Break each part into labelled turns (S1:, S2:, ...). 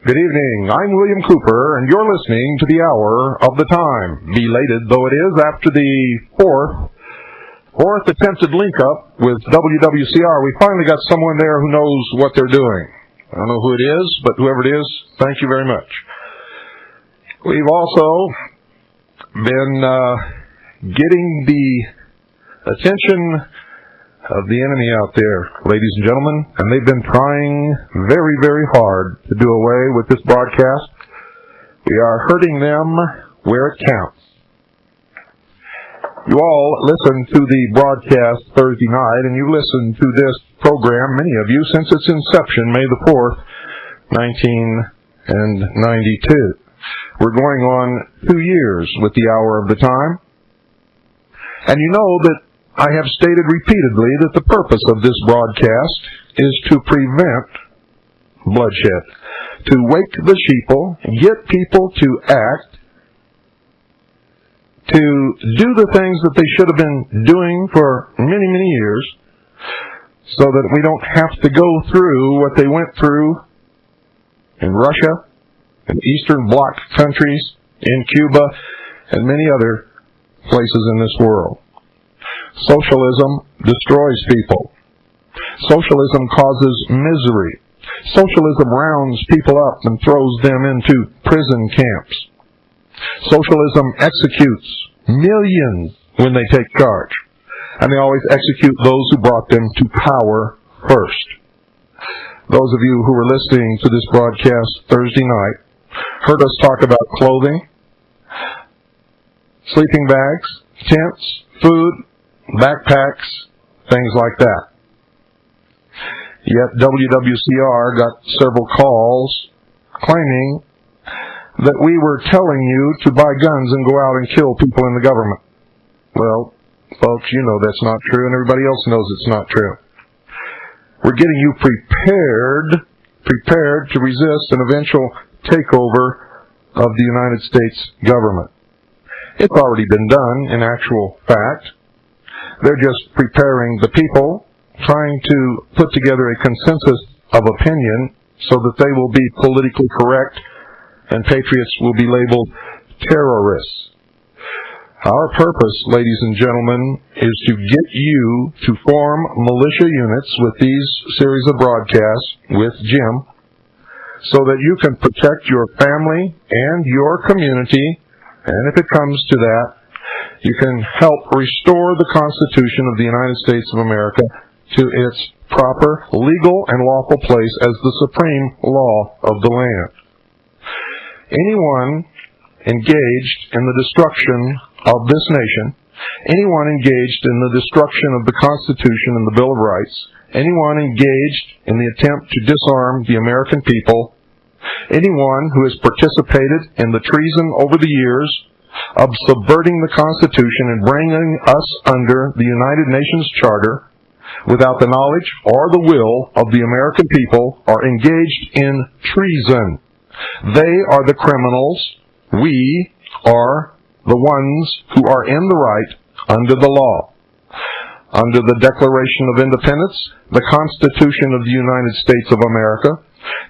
S1: Good evening. I'm William Cooper, and you're listening to the Hour of the Time. Belated though it is, after the fourth attempted link-up with WWCR, we finally got someone there who knows what they're doing. I don't know who it is, but whoever it is, thank you very much. We've also been getting the attention of the enemy out there, ladies and gentlemen, and they've been trying very, very hard to do away with this broadcast. We are hurting them where it counts. You all listened to the broadcast Thursday night, and you listened to this program, many of you, since its inception, May the 4th, 1992. We're going on 2 years with the Hour of the Time, and you know that I have stated repeatedly that the purpose of this broadcast is to prevent bloodshed, to wake the sheeple, get people to act, to do the things that they should have been doing for many, many years, so that we don't have to go through what they went through in Russia, in Eastern Bloc countries, in Cuba, and many other places in this world. Socialism destroys people. Socialism causes misery. Socialism rounds people up and throws them into prison camps. Socialism executes millions when they take charge, and they always execute those who brought them to power first. Those of you who were listening to this broadcast Thursday night heard us talk about clothing, sleeping bags, tents, food, backpacks, things like that. Yet WWCR got several calls claiming that we were telling you to buy guns and go out and kill people in the government. Well, folks, you know that's not true, and everybody else knows it's not true. We're getting you prepared to resist an eventual takeover of the United States government. It's already been done, in actual fact. They're just preparing the people, trying to put together a consensus of opinion so that they will be politically correct and patriots will be labeled terrorists. Our purpose, ladies and gentlemen, is to get you to form militia units with these series of broadcasts with Jim so that you can protect your family and your community, and if it comes to that, you can help restore the Constitution of the United States of America to its proper legal and lawful place as the supreme law of the land. Anyone engaged in the destruction of this nation, anyone engaged in the destruction of the Constitution and the Bill of Rights, anyone engaged in the attempt to disarm the American people, anyone who has participated in the treason over the years of subverting the Constitution and bringing us under the United Nations Charter without the knowledge or the will of the American people are engaged in treason. They are the criminals. We are the ones who are in the right under the law. Under the Declaration of Independence, the Constitution of the United States of America,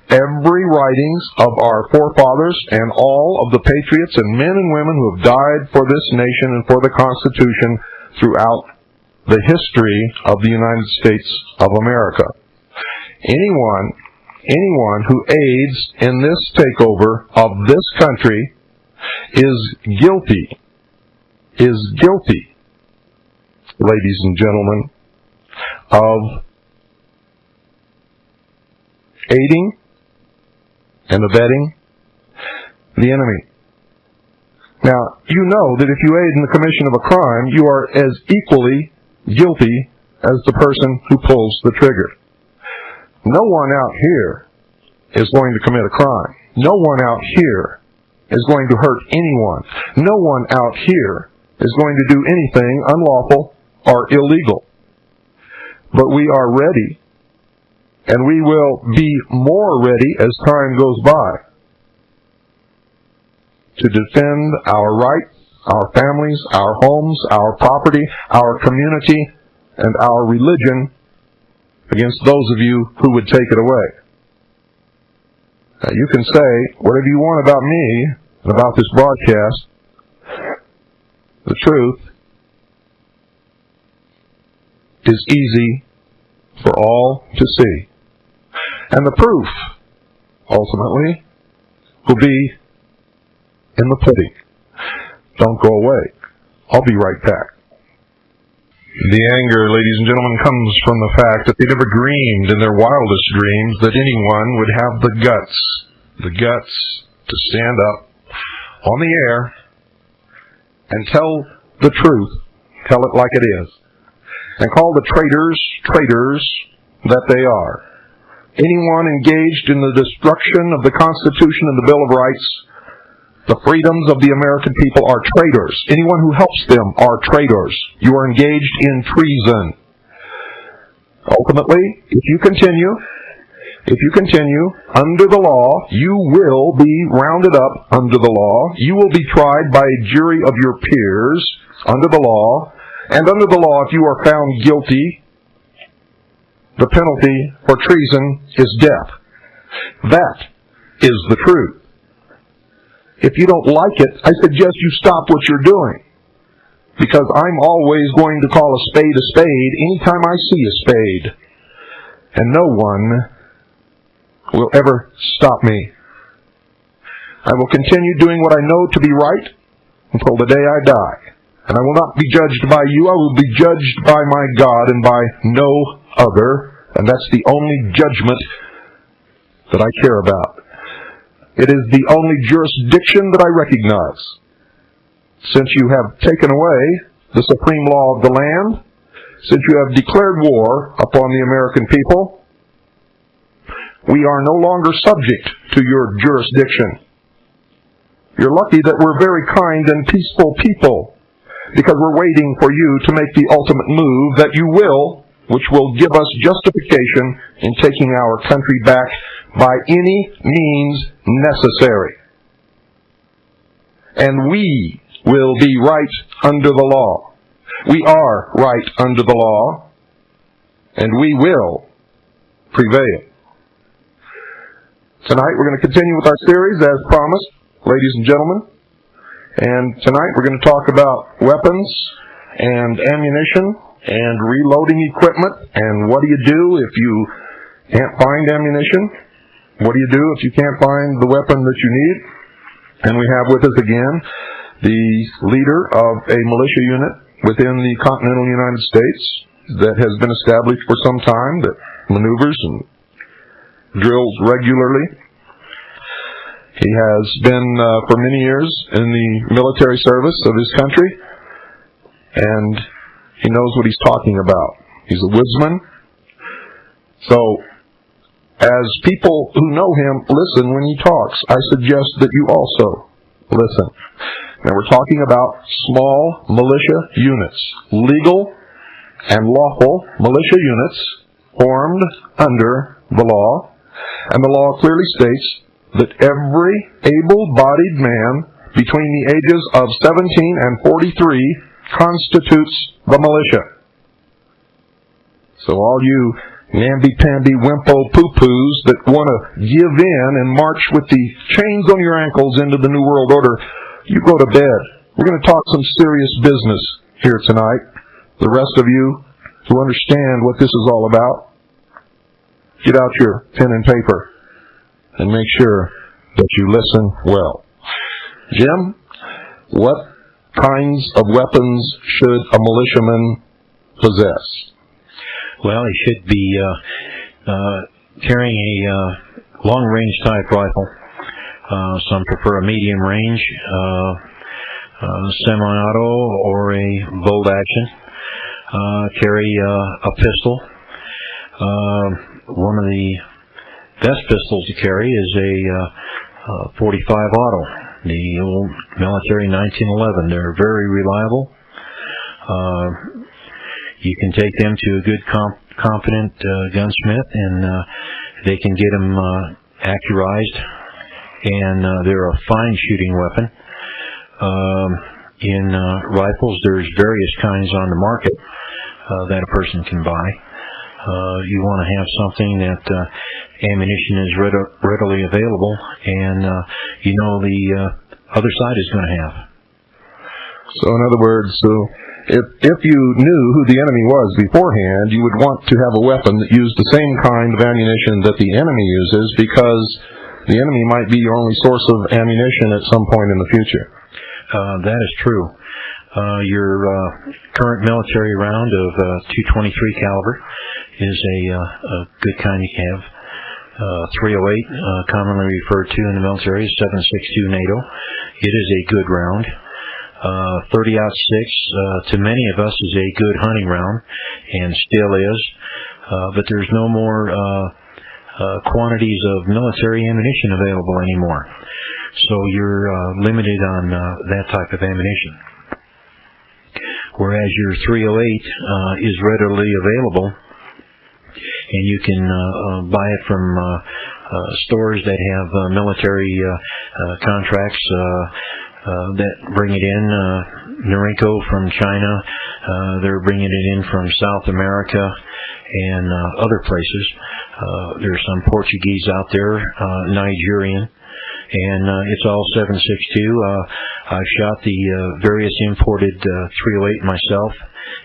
S1: every writings of our forefathers and all of the patriots and men and women who have died for this nation and for the Constitution throughout the history of the United States of America. Anyone who aids in this takeover of this country is guilty, ladies and gentlemen, of aiding and abetting the enemy. Now, you know that if you aid in the commission of a crime, you are as equally guilty as the person who pulls the trigger. No one out here is going to commit a crime. No one out here is going to hurt anyone. No one out here is going to do anything unlawful or illegal. But we are ready, and we will be more ready as time goes by to defend our rights, our families, our homes, our property, our community, and our religion against those of you who would take it away. You can say whatever you want about me and about this broadcast. The truth is easy for all to see. And the proof, ultimately, will be in the pudding. Don't go away. I'll be right back. The anger, ladies and gentlemen, comes from the fact that they never dreamed in their wildest dreams that anyone would have the guts to stand up on the air and tell the truth, tell it like it is, and call the traitors that they are. Anyone engaged in the destruction of the Constitution and the Bill of Rights, the freedoms of the American people, are traitors. Anyone who helps them are traitors. You are engaged in treason. Ultimately, if you continue under the law, you will be rounded up under the law. You will be tried by a jury of your peers under the law. And under the law, if you are found guilty, the penalty for treason is death. That is the truth. If you don't like it, I suggest you stop what you're doing. Because I'm always going to call a spade anytime I see a spade. And no one will ever stop me. I will continue doing what I know to be right until the day I die. And I will not be judged by you. I will be judged by my God and by no other. And that's the only judgment that I care about. It is the only jurisdiction that I recognize. Since you have taken away the supreme law of the land, since you have declared war upon the American people, we are no longer subject to your jurisdiction. You're lucky that we're very kind and peaceful people, because we're waiting for you to make the ultimate move that you will, which will give us justification in taking our country back by any means necessary. And we will be right under the law. We are right under the law, and we will prevail. Tonight we're going to continue with our series as promised, ladies and gentlemen. And tonight we're going to talk about weapons and ammunition and reloading equipment, and what do you do if you can't find ammunition? What do you do if you can't find the weapon that you need? And we have with us again the leader of a militia unit within the continental United States that has been established for some time, that maneuvers and drills regularly. He has been for many years in the military service of his country, and he knows what he's talking about. He's a woodsman. So, as people who know him listen when he talks, I suggest that you also listen. Now we're talking about small militia units, legal and lawful militia units formed under the law. And the law clearly states that every able-bodied man between the ages of 17 and 43 constitutes the militia. So all you namby-pamby wimpo poo-poos that want to give in and march with the chains on your ankles into the New World Order, you go to bed. We're going to talk some serious business here tonight. The rest of you who understand what this is all about, get out your pen and paper and make sure that you listen well. Jim, what kinds of weapons should a militiaman possess?
S2: Well, he should be carrying a long-range type rifle. Some prefer a medium range, semi-auto, or a bolt action. Carry a pistol. One of the best pistols to carry is a 45 auto, the old military 1911. They're very reliable. You can take them to a good, competent gunsmith, and they can get them accurized, and they're a fine shooting weapon. In rifles, there's various kinds on the market that a person can buy. You want to have something that ammunition is readily available, and the other side is going to have.
S1: So in other words, if you knew who the enemy was beforehand, you would want to have a weapon that used the same kind of ammunition that the enemy uses, because the enemy might be your only source of ammunition at some point in the future.
S2: That is true. Your current military round of .223 caliber is a good kind you have. 308, commonly referred to in the military as 7.62 NATO. It is a good round. 30-06 to many of us is a good hunting round, and still is. But there's no more quantities of military ammunition available anymore. So you're limited on that type of ammunition. Whereas your 308 is readily available, and you can buy it from stores that have military contracts that bring it in. Norinco from China, they're bringing it in from South America and other places. There's some Portuguese out there, Nigerian, and it's all 7.62. I've shot the various imported 308 myself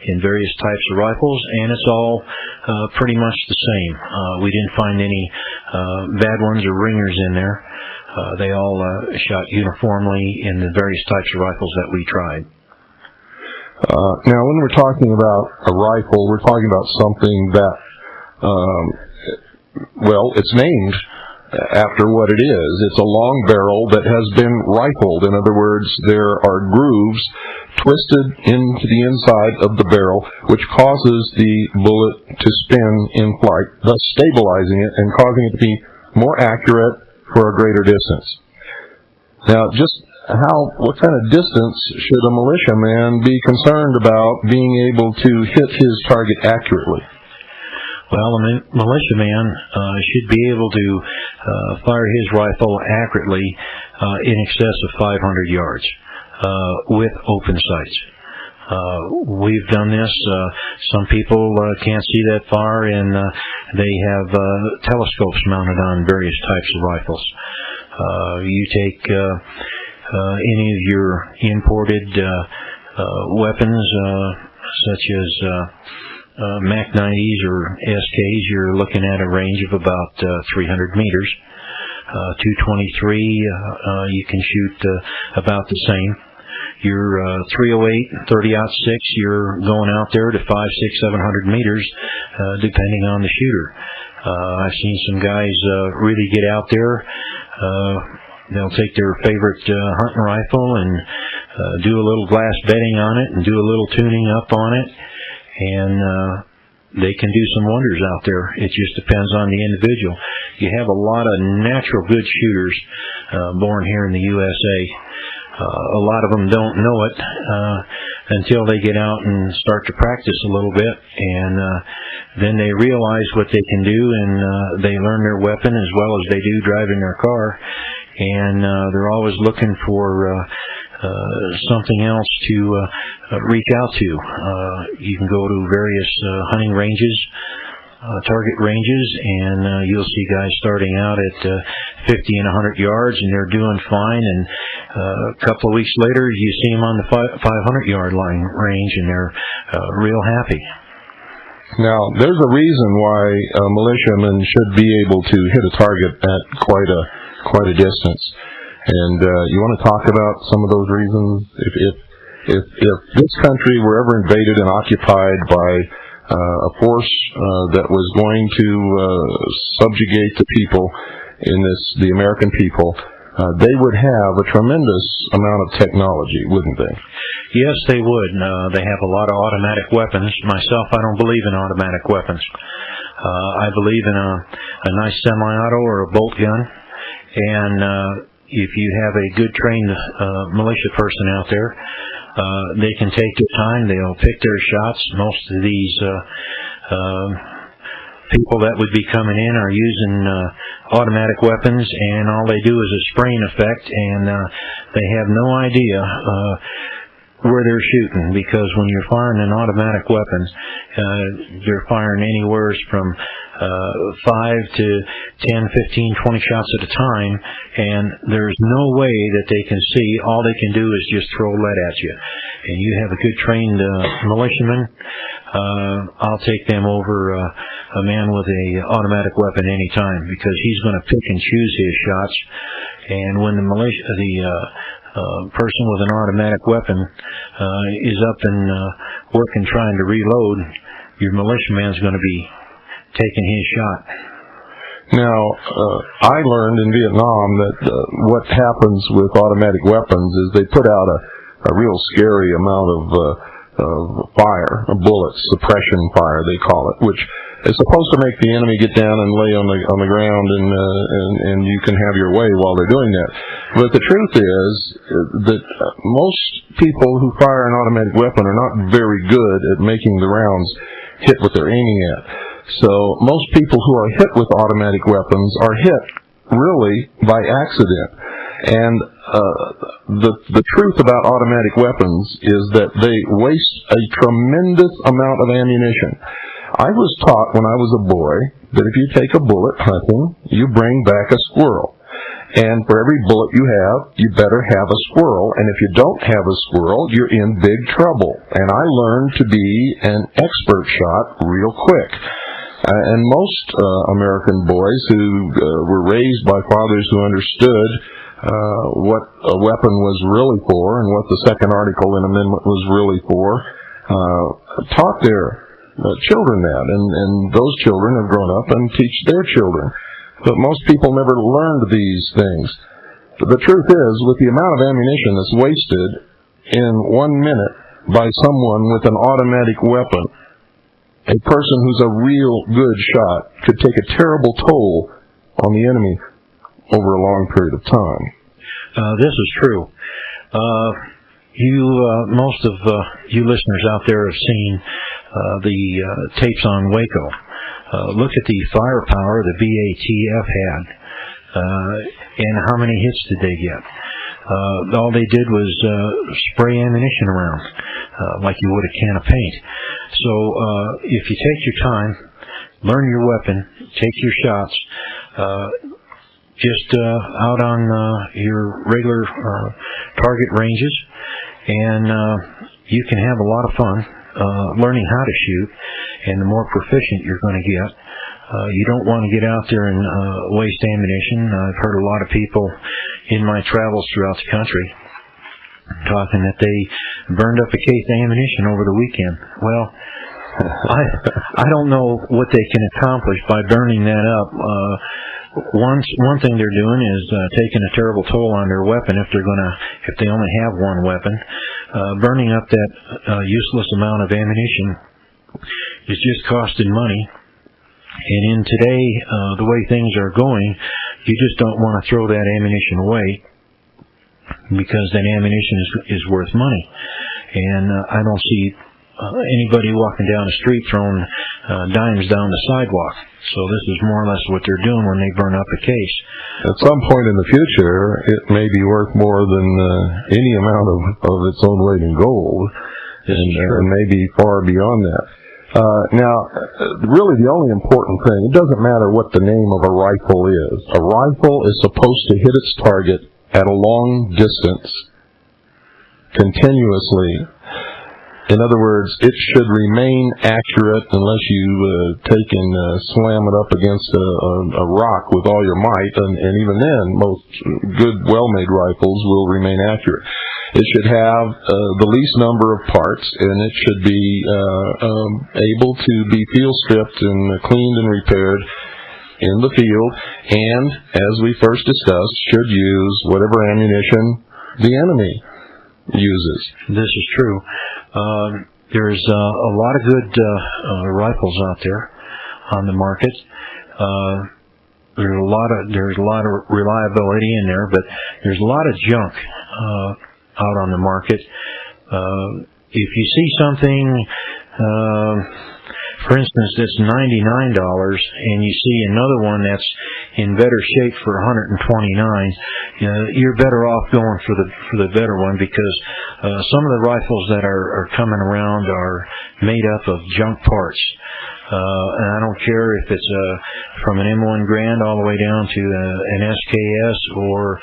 S2: in various types of rifles, and it's all pretty much the same. We didn't find any bad ones or ringers in there. They all shot uniformly in the various types of rifles that we tried.
S1: Now, when we're talking about a rifle, we're talking about something that, it's named after what it is. It's a long barrel that has been rifled. In other words, there are grooves twisted into the inside of the barrel, which causes the bullet to spin in flight, thus stabilizing it and causing it to be more accurate for a greater distance. Now, what kind of distance should a militiaman be concerned about being able to hit his target accurately?
S2: Well, a militiaman should be able to fire his rifle accurately in excess of 500 yards with open sights. We've done this. Some people can't see that far, and they have telescopes mounted on various types of rifles. You take any of your imported weapons, such as Mac 90s or SKs, you're looking at a range of about 300 meters. 223, you can shoot about the same. Your 308, 30-06, you're going out there to 500, 600, 700 meters, depending on the shooter. I've seen some guys really get out there. They'll take their favorite hunting rifle and do a little glass bedding on it and do a little tuning up on it, and they can do some wonders out there. It just depends on the individual. You have a lot of natural good shooters born here in the USA. A lot of them don't know it until they get out and start to practice a little bit, and then they realize what they can do, and they learn their weapon as well as they do driving their car, and they're always looking for something else to reach out to. You can go to various hunting ranges, target ranges, and you'll see guys starting out at 50 and 100 yards, and they're doing fine, and a couple of weeks later you see them on the 500-yard line range, and they're real happy.
S1: Now, there's a reason why a militiaman should be able to hit a target at quite a distance. And you want to talk about some of those reasons? If this country were ever invaded and occupied by a force that was going to subjugate the people the American people, they would have a tremendous amount of technology, wouldn't they?
S2: Yes, they would. They have a lot of automatic weapons. Myself, I don't believe in automatic weapons. I believe in a nice semi-auto or a bolt gun, and if you have a good trained militia person out there, they can take their time. They'll pick their shots. Most of these people that would be coming in are using automatic weapons, and all they do is a spraying effect, and they have no idea where they're shooting, because when you're firing an automatic weapon, they're firing anywhere from 5 to 10, 15, 20 shots at a time, and there's no way that they can see. All they can do is just throw lead at you. And you have a good trained militiaman, I'll take them over a man with a automatic weapon any time, because he's going to pick and choose his shots. And when the person with an automatic weapon is up and working trying to reload, your militiaman's going to be taking his shot.
S1: Now, I learned in Vietnam that what happens with automatic weapons is they put out a real scary amount of fire, a bullet suppression fire they call it, which is supposed to make the enemy get down and lay on the ground, and you can have your way while they're doing that. But the truth is that most people who fire an automatic weapon are not very good at making the rounds hit what they're aiming at. So most people who are hit with automatic weapons are hit really by accident. And the truth about automatic weapons is that they waste a tremendous amount of ammunition. I was taught when I was a boy that if you take a bullet hunting, you bring back a squirrel. And for every bullet you better have a squirrel. And if you don't have a squirrel, you're in big trouble. And I learned to be an expert shot real quick. And most American boys who were raised by fathers who understood what a weapon was really for and what the second article in amendment was really for, taught their children that, and those children have grown up and teach their children. But most people never learned these things. The truth is, with the amount of ammunition that's wasted in 1 minute by someone with an automatic weapon, a person who's a real good shot could take a terrible toll on the enemy over a long period of time.
S2: This is true. Most of you listeners out there have seen the tapes on Waco. Look at the firepower the BATF had, and how many hits did they get? All they did was spray ammunition around, like you would a can of paint. So if you take your time, learn your weapon, take your shots, just out on your regular target ranges, and you can have a lot of fun learning how to shoot. And the more proficient you're going to get, you don't want to get out there and waste ammunition. I've heard a lot of people in my travels throughout the country talking that they burned up a case of ammunition over the weekend. Well, I don't know what they can accomplish by burning that up. One thing they're doing is taking a terrible toll on their weapon if they only have one weapon. Burning up that useless amount of ammunition is just costing money. And in today, the way things are going, you just don't want to throw that ammunition away, because that ammunition is worth money. And I don't see anybody walking down the street throwing dimes down the sidewalk. So this is more or less what they're doing when they burn up a case.
S1: At some point in the future, it may be worth more than any amount of its own weight in gold, and maybe far beyond that. Now, really the only important thing, it doesn't matter what the name of a rifle is. A rifle is supposed to hit its target at a long distance, continuously. In other words, it should remain accurate unless you take and slam it up against a rock with all your might, and even then, most good, well-made rifles will remain accurate. It should have the least number of parts, and it should be able to be field stripped and cleaned and repaired in the field, and, as we first discussed, should use whatever ammunition the enemy uses.
S2: This is true. There's a lot of good rifles out there on the market. There's a lot of reliability in there, but there's a lot of junk out on the market. If you see something, for instance, that's $99, and you see another one that's in better shape for $129, you're better off going for the better one, because Some of the rifles that are coming around are made up of junk parts. And I don't care if it's from an M1 Grand all the way down to an SKS or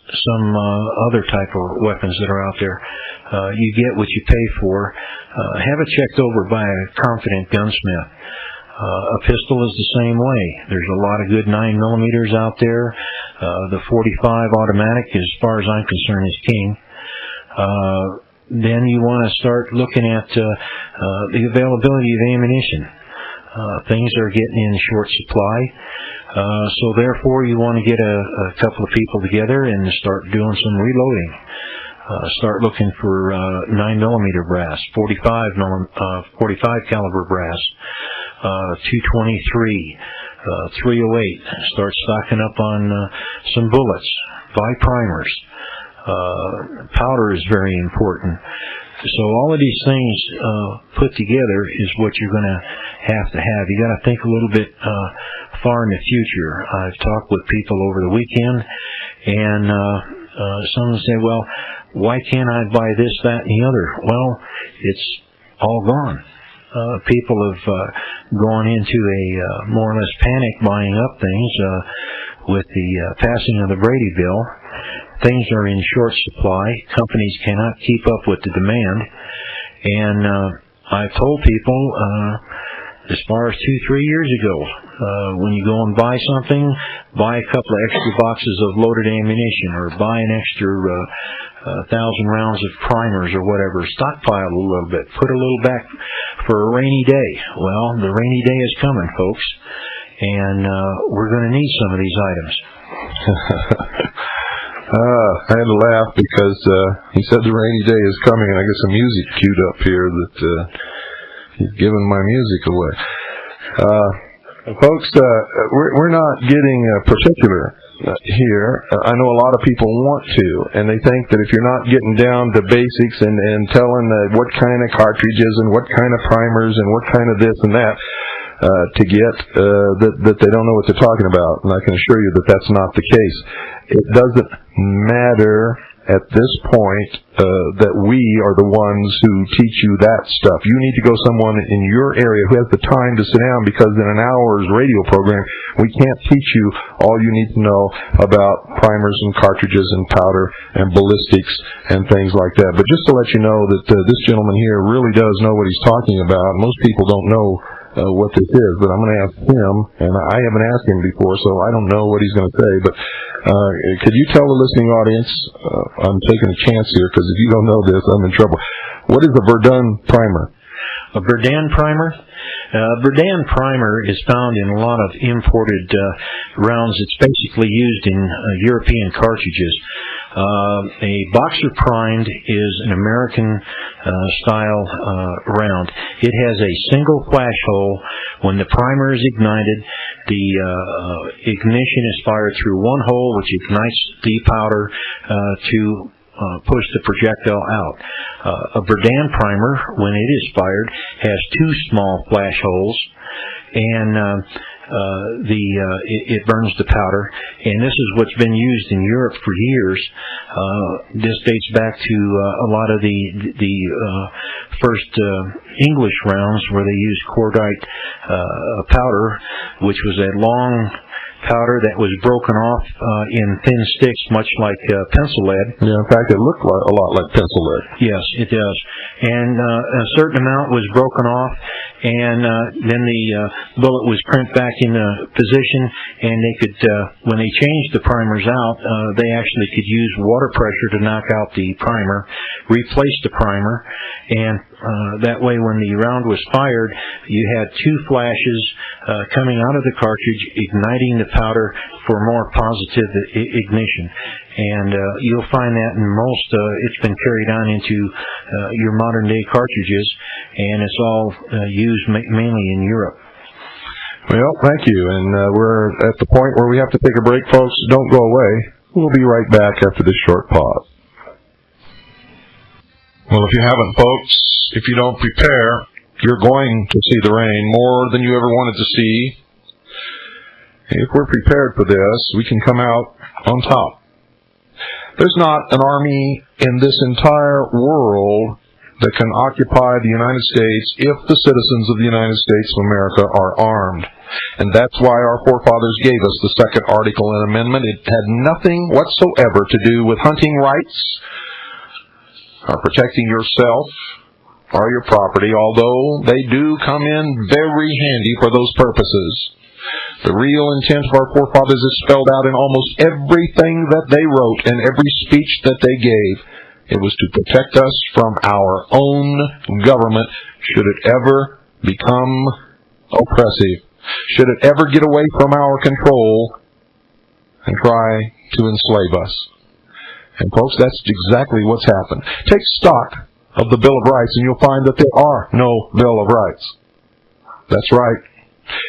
S2: some other type of weapons that are out there. You get what you pay for. Have it checked over by a confident gunsmith. A pistol is the same way. There's a lot of good 9mm out there. The 45 automatic, as far as I'm concerned, is king. Then you want to start looking at the availability of ammunition. Things are getting in short supply. So therefore you want to get a couple of people together and start doing some reloading. Start looking for 9mm brass, 45 caliber brass, 223, 308. Start stocking up on some bullets. Buy primers. Powder is very important. So all of these things put together is what you're going to have. You got to think a little bit far in the future. I've talked with people over the weekend, and some say, well, why can't I buy this, that, and the other? Well, it's all gone. People have gone into a more or less panic buying up things with the passing of the Brady Bill. Things are in short supply. Companies cannot keep up with the demand. And I've told people as far as 2-3 years ago, when you go and buy something, buy a couple of extra boxes of loaded ammunition or buy an extra 1,000 rounds of primers or whatever. Stockpile a little bit. Put a little back for a rainy day. Well, the rainy day is coming, folks. And we're going to need some of these items.
S1: I had to laugh because he said the rainy day is coming, and I got some music queued up here that he's giving my music away. Folks, we're not getting particular here. I know a lot of people want to, and they think that if you're not getting down to basics and telling what kind of cartridges and what kind of primers and what kind of this and that to get, that they don't know what they're talking about. And I can assure you that that's not the case. It doesn't matter at this point that we are the ones who teach you that stuff. You need to go someone in your area who has the time to sit down, because in an hour's radio program, we can't teach you all you need to know about primers and cartridges and powder and ballistics and things like that. But just to let you know that this gentleman here really does know what he's talking about. Most people don't know what this is, but I'm going to ask him, and I haven't asked him before, so I don't know what he's going to say, but could you tell the listening audience, I'm taking a chance here, because if you don't know this, I'm in trouble. What is a Verdun primer?
S2: A Verdun primer? Verdun primer is found in a lot of imported rounds. It's basically used in European cartridges. A boxer primed is an American style round. It has a single flash hole. When the primer is ignited, the ignition is fired through one hole, which ignites the powder to push the projectile out. A Verdun primer, when it is fired, has two small flash holes, and it burns the powder. And this is what's been used in Europe for years. This dates back to a lot of the first English rounds, where they used cordite powder, which was a long powder that was broken off in thin sticks, much like pencil lead.
S1: Yeah, in fact, it looked a lot like pencil lead.
S2: Yes, it does. And a certain amount was broken off, and then the bullet was crimped back in position, and they could, when they changed the primers out, they actually could use water pressure to knock out the primer, replace the primer, and that way when the round was fired, you had two flashes coming out of the cartridge, igniting the powder for more positive ignition. And you'll find that in most, it's been carried on into your modern day cartridges, and it's all used mainly in Europe.
S1: Well, thank you. And we're at the point where we have to take a break, folks. Don't go away. We'll be right back after this short pause. Well, if you haven't, folks, if you don't prepare, you're going to see the rain more than you ever wanted to see. If we're prepared for this, we can come out on top. There's not an army in this entire world that can occupy the United States if the citizens of the United States of America are armed. And that's why our forefathers gave us the second article and amendment. It had nothing whatsoever to do with hunting rights or protecting yourself or your property, although they do come in very handy for those purposes. The real intent of our forefathers is spelled out in almost everything that they wrote and every speech that they gave. It was to protect us from our own government should it ever become oppressive, should it ever get away from our control and try to enslave us. And folks, that's exactly what's happened. Take stock of the Bill of Rights and you'll find that there are no Bill of Rights. That's right.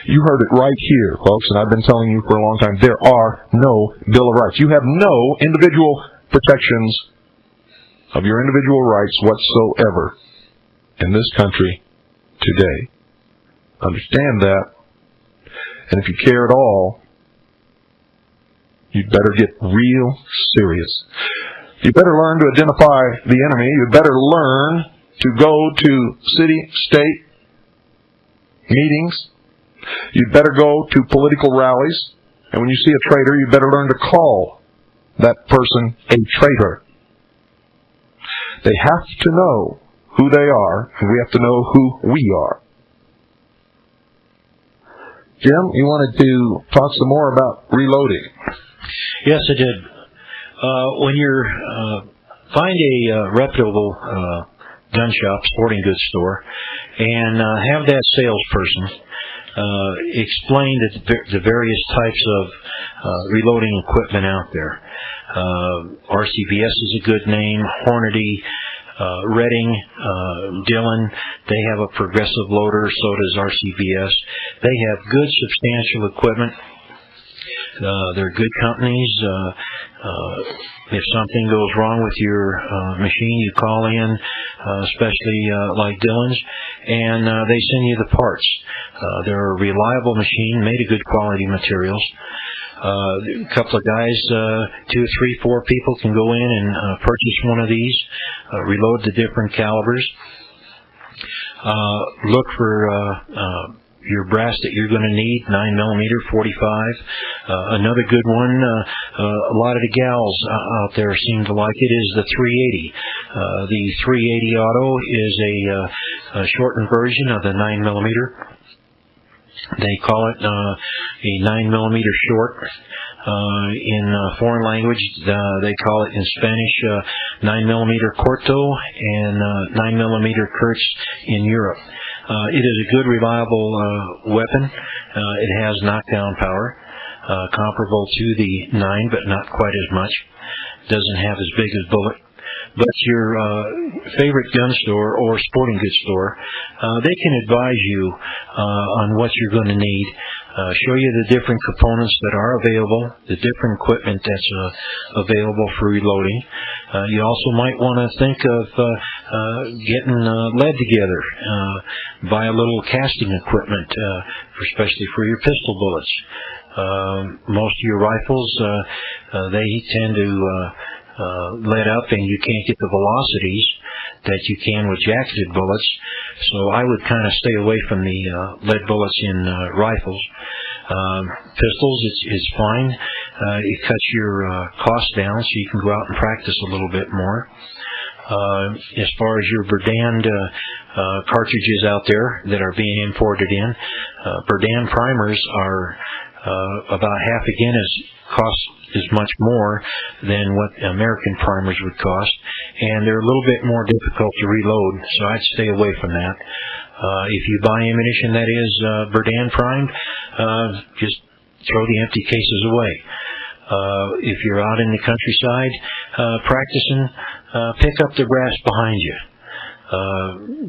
S1: You heard it right here, folks, and I've been telling you for a long time, there are no Bill of Rights. You have no individual protections of your individual rights whatsoever in this country today. Understand that. And if you care at all, you'd better get real serious. You better learn to identify the enemy. You better learn to go to city, state meetings. You'd better go to political rallies. And when you see a traitor, you better learn to call that person a traitor. They have to know who they are, and we have to know who we are. Jim, you wanted to talk some more about reloading.
S2: Yes, I did. When you're find a reputable gun shop, sporting goods store, and have that salesperson explain the various types of reloading equipment out there. RCBS is a good name. Hornady, Redding, Dillon, they have a progressive loader, so does RCBS. They have good, substantial equipment. They're good companies. If something goes wrong with your machine, you call in, especially like Dillon's, and they send you the parts. They're a reliable machine, made of good quality materials. A couple of guys, 2, 3, 4 people can go in and purchase one of these, reload the different calibers. Look for your brass that you're going to need, 9mm, 45. Another good one, a lot of the gals out there seem to like it, is the 380. The 380 Auto is a shortened version of the 9mm. They call it a 9mm short. In foreign language, they call it in Spanish 9mm corto and 9mm Kurz in Europe. It is a good, reliable weapon. It has knockdown power, comparable to the 9, but not quite as much. Doesn't have as big a bullet. But your favorite gun store or sporting goods store, they can advise you on what you're going to need, show you the different components that are available, the different equipment that's available for reloading. You also might want to think of getting lead together, buy a little casting equipment, especially for your pistol bullets. Most of your rifles, they tend to lead up, and you can't get the velocities that you can with jacketed bullets. So I would kind of stay away from the lead bullets in rifles. Pistols, it's fine. It cuts your costs down, so you can go out and practice a little bit more. As far as your Berdan cartridges out there that are being imported in, Berdan primers are about half again cost as much more than what American primers would cost, and they're a little bit more difficult to reload, so I'd stay away from that. If you buy ammunition that is Berdan primed, just throw the empty cases away. If you're out in the countryside practicing, pick up the brass behind you.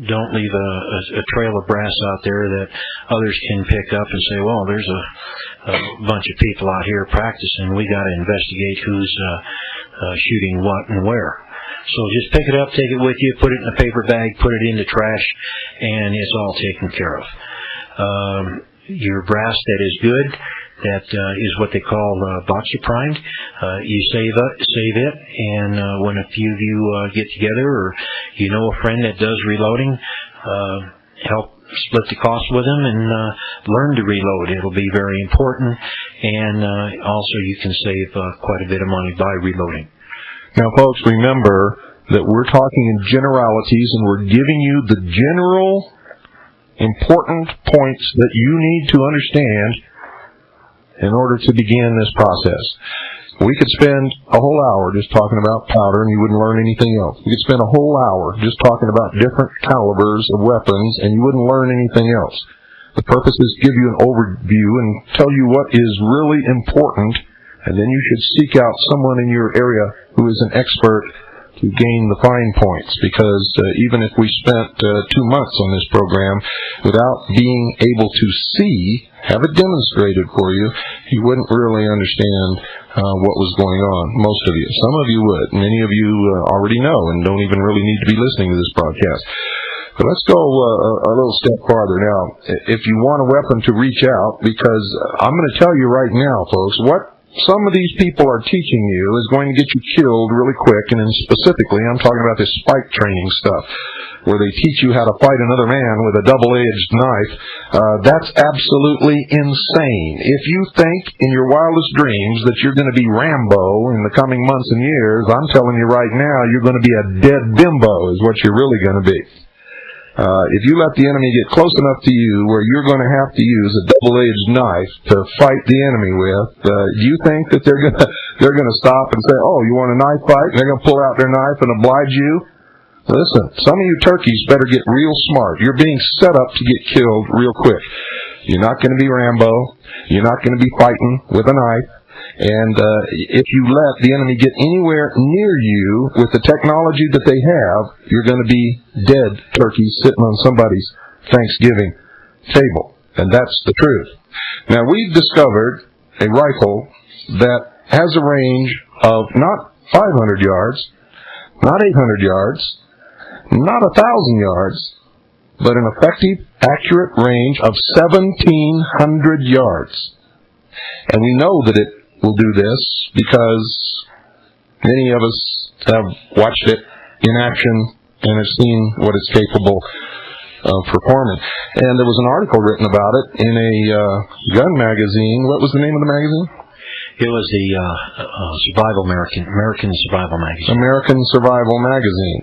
S2: Don't leave a trail of brass out there that others can pick up and say, well, there's a bunch of people out here practicing. We got to investigate who's shooting what and where. So just pick it up, take it with you, put it in a paper bag, put it in the trash, and it's all taken care of. Your brass that is good, that is what they call boxer primed. You save it, and when a few of you get together, or you know a friend that does reloading, help split the cost with them and learn to reload. It'll be very important, and also you can save quite a bit of money by reloading.
S1: Now, folks, remember that we're talking in generalities, and we're giving you the general important points that you need to understand in order to begin this process. We could spend a whole hour just talking about powder and you wouldn't learn anything else. We could spend a whole hour just talking about different calibers of weapons and you wouldn't learn anything else. The purpose is to give you an overview and tell you what is really important, and then you should seek out someone in your area who is an expert to gain the fine points, because even if we spent 2 months on this program without being able to have it demonstrated for you, you wouldn't really understand what was going on. Most of you. Some of you would. Many of you already know and don't even really need to be listening to this broadcast. But let's go a little step farther now. If you want a weapon to reach out, because I'm going to tell you right now, folks, what some of these people are teaching you is going to get you killed really quick, and then specifically I'm talking about this spike training stuff, where they teach you how to fight another man with a double-edged knife. That's absolutely insane. If you think in your wildest dreams that you're going to be Rambo in the coming months and years, I'm telling you right now, you're going to be a dead bimbo is what you're really going to be. If you let the enemy get close enough to you where you're going to have to use a double-edged knife to fight the enemy with, do you think that they're going to stop and say, "Oh, you want a knife fight?" And they're going to pull out their knife and oblige you? Listen, some of you turkeys better get real smart. You're being set up to get killed real quick. You're not going to be Rambo. You're not going to be fighting with a knife. And if you let the enemy get anywhere near you with the technology that they have, you're going to be dead turkeys sitting on somebody's Thanksgiving table. And that's the truth. Now, we've discovered a rifle that has a range of not 500 yards, not 800 yards, not 1,000 yards, but an effective, accurate range of 1,700 yards. And we know that it will do this because many of us have watched it in action and have seen what it's capable of performing. And there was an article written about it in a gun magazine. What was the name of the magazine?
S2: It was the American Survival Magazine. American
S1: Survival Magazine.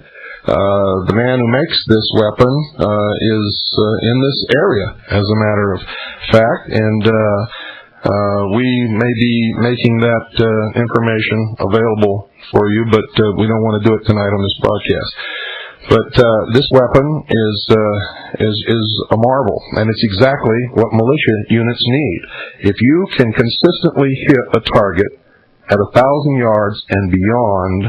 S1: The man who makes this weapon is in this area, as a matter of fact, and we may be making that information available for you, but we don't want to do it tonight on this broadcast. But this weapon is a marvel, and it's exactly what militia units need. If you can consistently hit a target at 1,000 yards and beyond,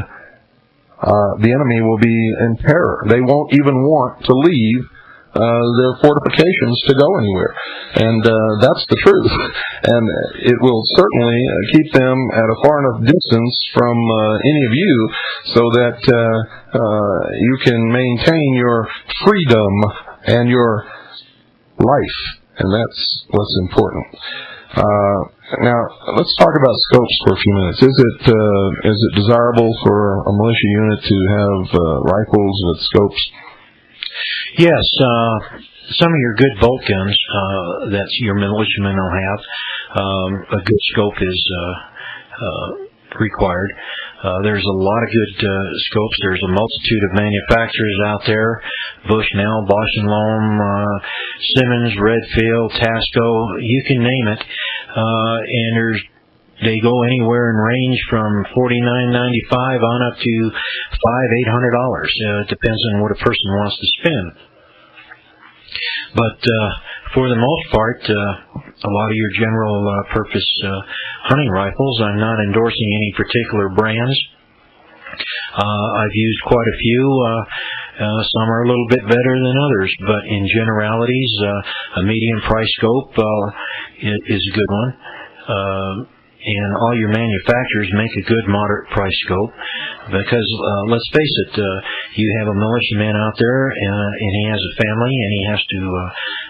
S1: the enemy will be in terror. They won't even want to leave their fortifications to go anywhere. And that's the truth. And it will certainly keep them at a far enough distance from any of you so that you can maintain your freedom and your life. And that's what's important. Now, let's talk about scopes for a few minutes. Is it desirable for a militia unit to have rifles with scopes?
S2: Yes, some of your good bolt guns that your militiamen will have, a good scope is required. There's a lot of good scopes. There's a multitude of manufacturers out there: Bushnell, Bosch & Lomb, Simmons, Redfield, Tasco, you can name it. And they go anywhere in range from $49.95 on up to $500-800. It depends on what a person wants to spend. But for the most part, a lot of your general purpose hunting rifles, I'm not endorsing any particular brands. I've used quite a few. Some are a little bit better than others, but in generalities, a medium price scope is a good one. And all your manufacturers make a good moderate price scope, because let's face it, you have a militiaman out there and he has a family and he has to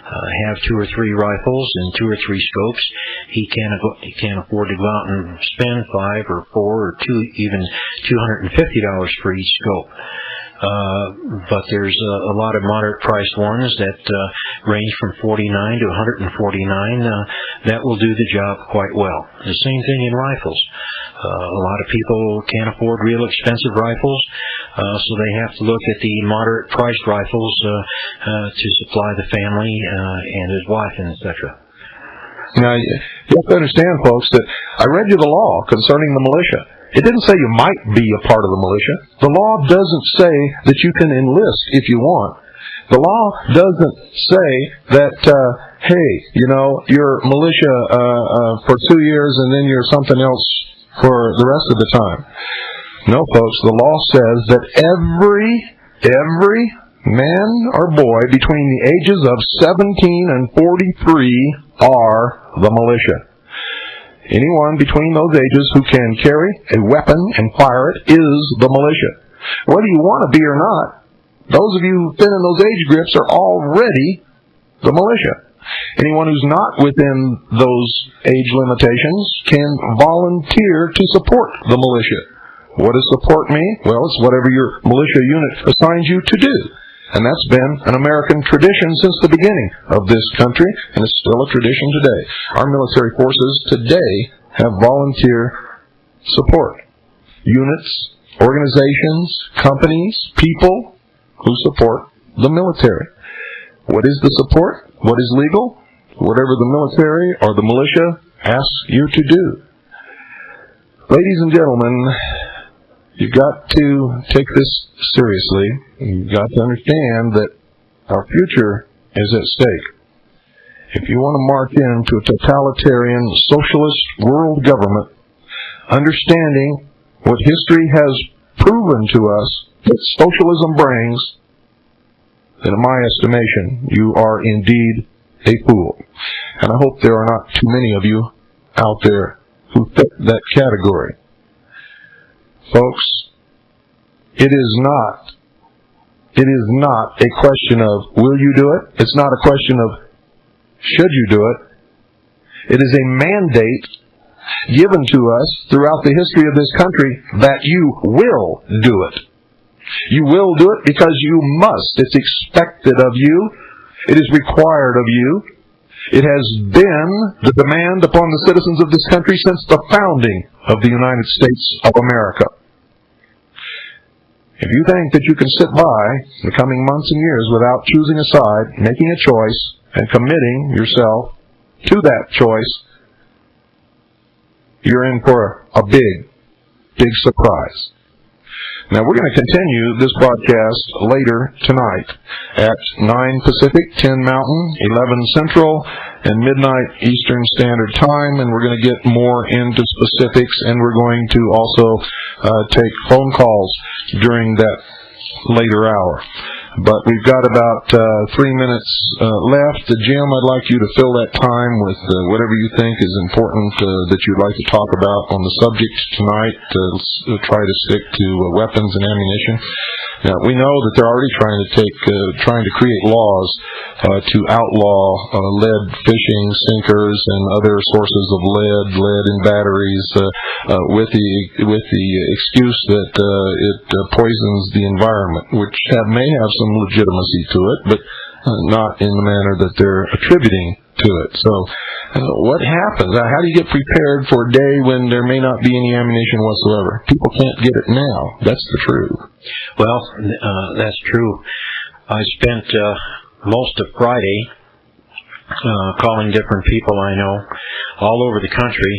S2: have 2 or 3 rifles and 2 or 3 scopes. He can't afford to go out and spend $5 or $4 or even $250 for each scope. But there's a lot of moderate-priced ones that range from $49 to $149 that will do the job quite well. The same thing in rifles. A lot of people can't afford real expensive rifles, so they have to look at the moderate-priced rifles to supply the family and his wife, and etc.
S1: Now, you have to understand, folks, that I read you the law concerning the militia. It didn't say you might be a part of the militia. The law doesn't say that you can enlist if you want. The law doesn't say that, hey, you're militia for 2 years and then you're something else for the rest of the time. No, folks, the law says that every man or boy between the ages of 17 and 43 are the militia. Anyone between those ages who can carry a weapon and fire it is the militia. Whether you want to be or not, those of you who've been in those age groups are already the militia. Anyone who's not within those age limitations can volunteer to support the militia. What does support mean? Well, it's whatever your militia unit assigns you to do. And that's been an American tradition since the beginning of this country, and it's still a tradition today. Our military forces today have volunteer support. Units, organizations, companies, people who support the military. What is the support? What is legal? Whatever the military or the militia asks you to do. Ladies and gentlemen, you've got to take this seriously. You've got to understand that our future is at stake. If you want to march into a totalitarian, socialist world government, understanding what history has proven to us that socialism brings, then in my estimation, you are indeed a fool. And I hope there are not too many of you out there who fit that category. Folks, it is not a question of will you do it? It's not a question of should you do it. It is a mandate given to us throughout the history of this country that you will do it. You will do it because you must. It's expected of you. It is required of you. It has been the demand upon the citizens of this country since the founding of the United States of America. If you think that you can sit by the coming months and years without choosing a side, making a choice, and committing yourself to that choice, you're in for a big, big surprise. Now, we're going to continue this broadcast later tonight at 9 Pacific, 10 Mountain, 11 Central, and midnight Eastern Standard Time, and we're going to get more into specifics, and we're going to also take phone calls during that later hour. But we've got about 3 minutes left. Jim, I'd like you to fill that time with whatever you think is important that you'd like to talk about on the subject tonight. Try to stick to weapons and ammunition. Now, we know that they're already trying to create laws to outlaw lead fishing sinkers and other sources of lead in batteries, with the excuse that it poisons the environment, which may have some legitimacy to it, but not in the manner that they're attributing to it. So, what happens? How do you get prepared for a day when there may not be any ammunition whatsoever? People can't get it now. That's the truth.
S2: Well, that's true. I spent most of Friday calling different people I know all over the country,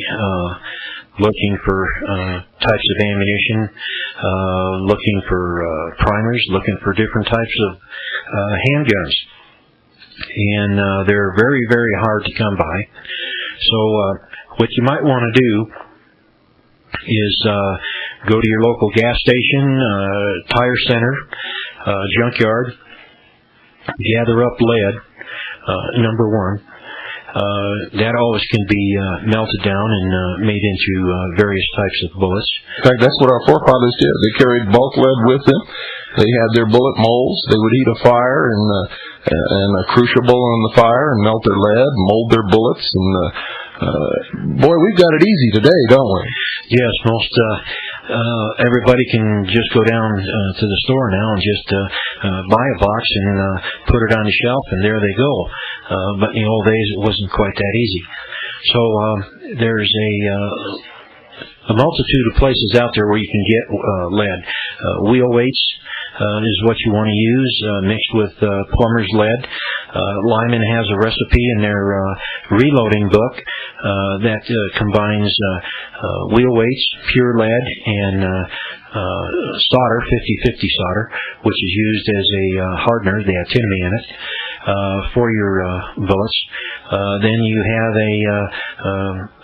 S2: looking for types of ammunition, looking for primers, looking for different types of handguns. And they're very, very hard to come by. So what you might want to do is go to your local gas station, tire center, junkyard, gather up lead, number one. That always can be melted down and made into various types of bullets.
S1: In fact, that's what our forefathers did. They carried bulk lead with them. They had their bullet molds. They would heat a fire and and a crucible on the fire and melt their lead, mold their bullets, and boy, we've got it easy today, don't we?
S2: Yes, most everybody can just go down to the store now and just buy a box and put it on the shelf, and there they go. But in the old days, it wasn't quite that easy. So there's a multitude of places out there where you can get lead. Wheel weights is what you want to use, mixed with plumber's lead. Lyman has a recipe in their reloading book that combines wheel weights, pure lead, and solder, 50-50 solder, which is used as a hardener, the antimony in it, for your bullets. Then you have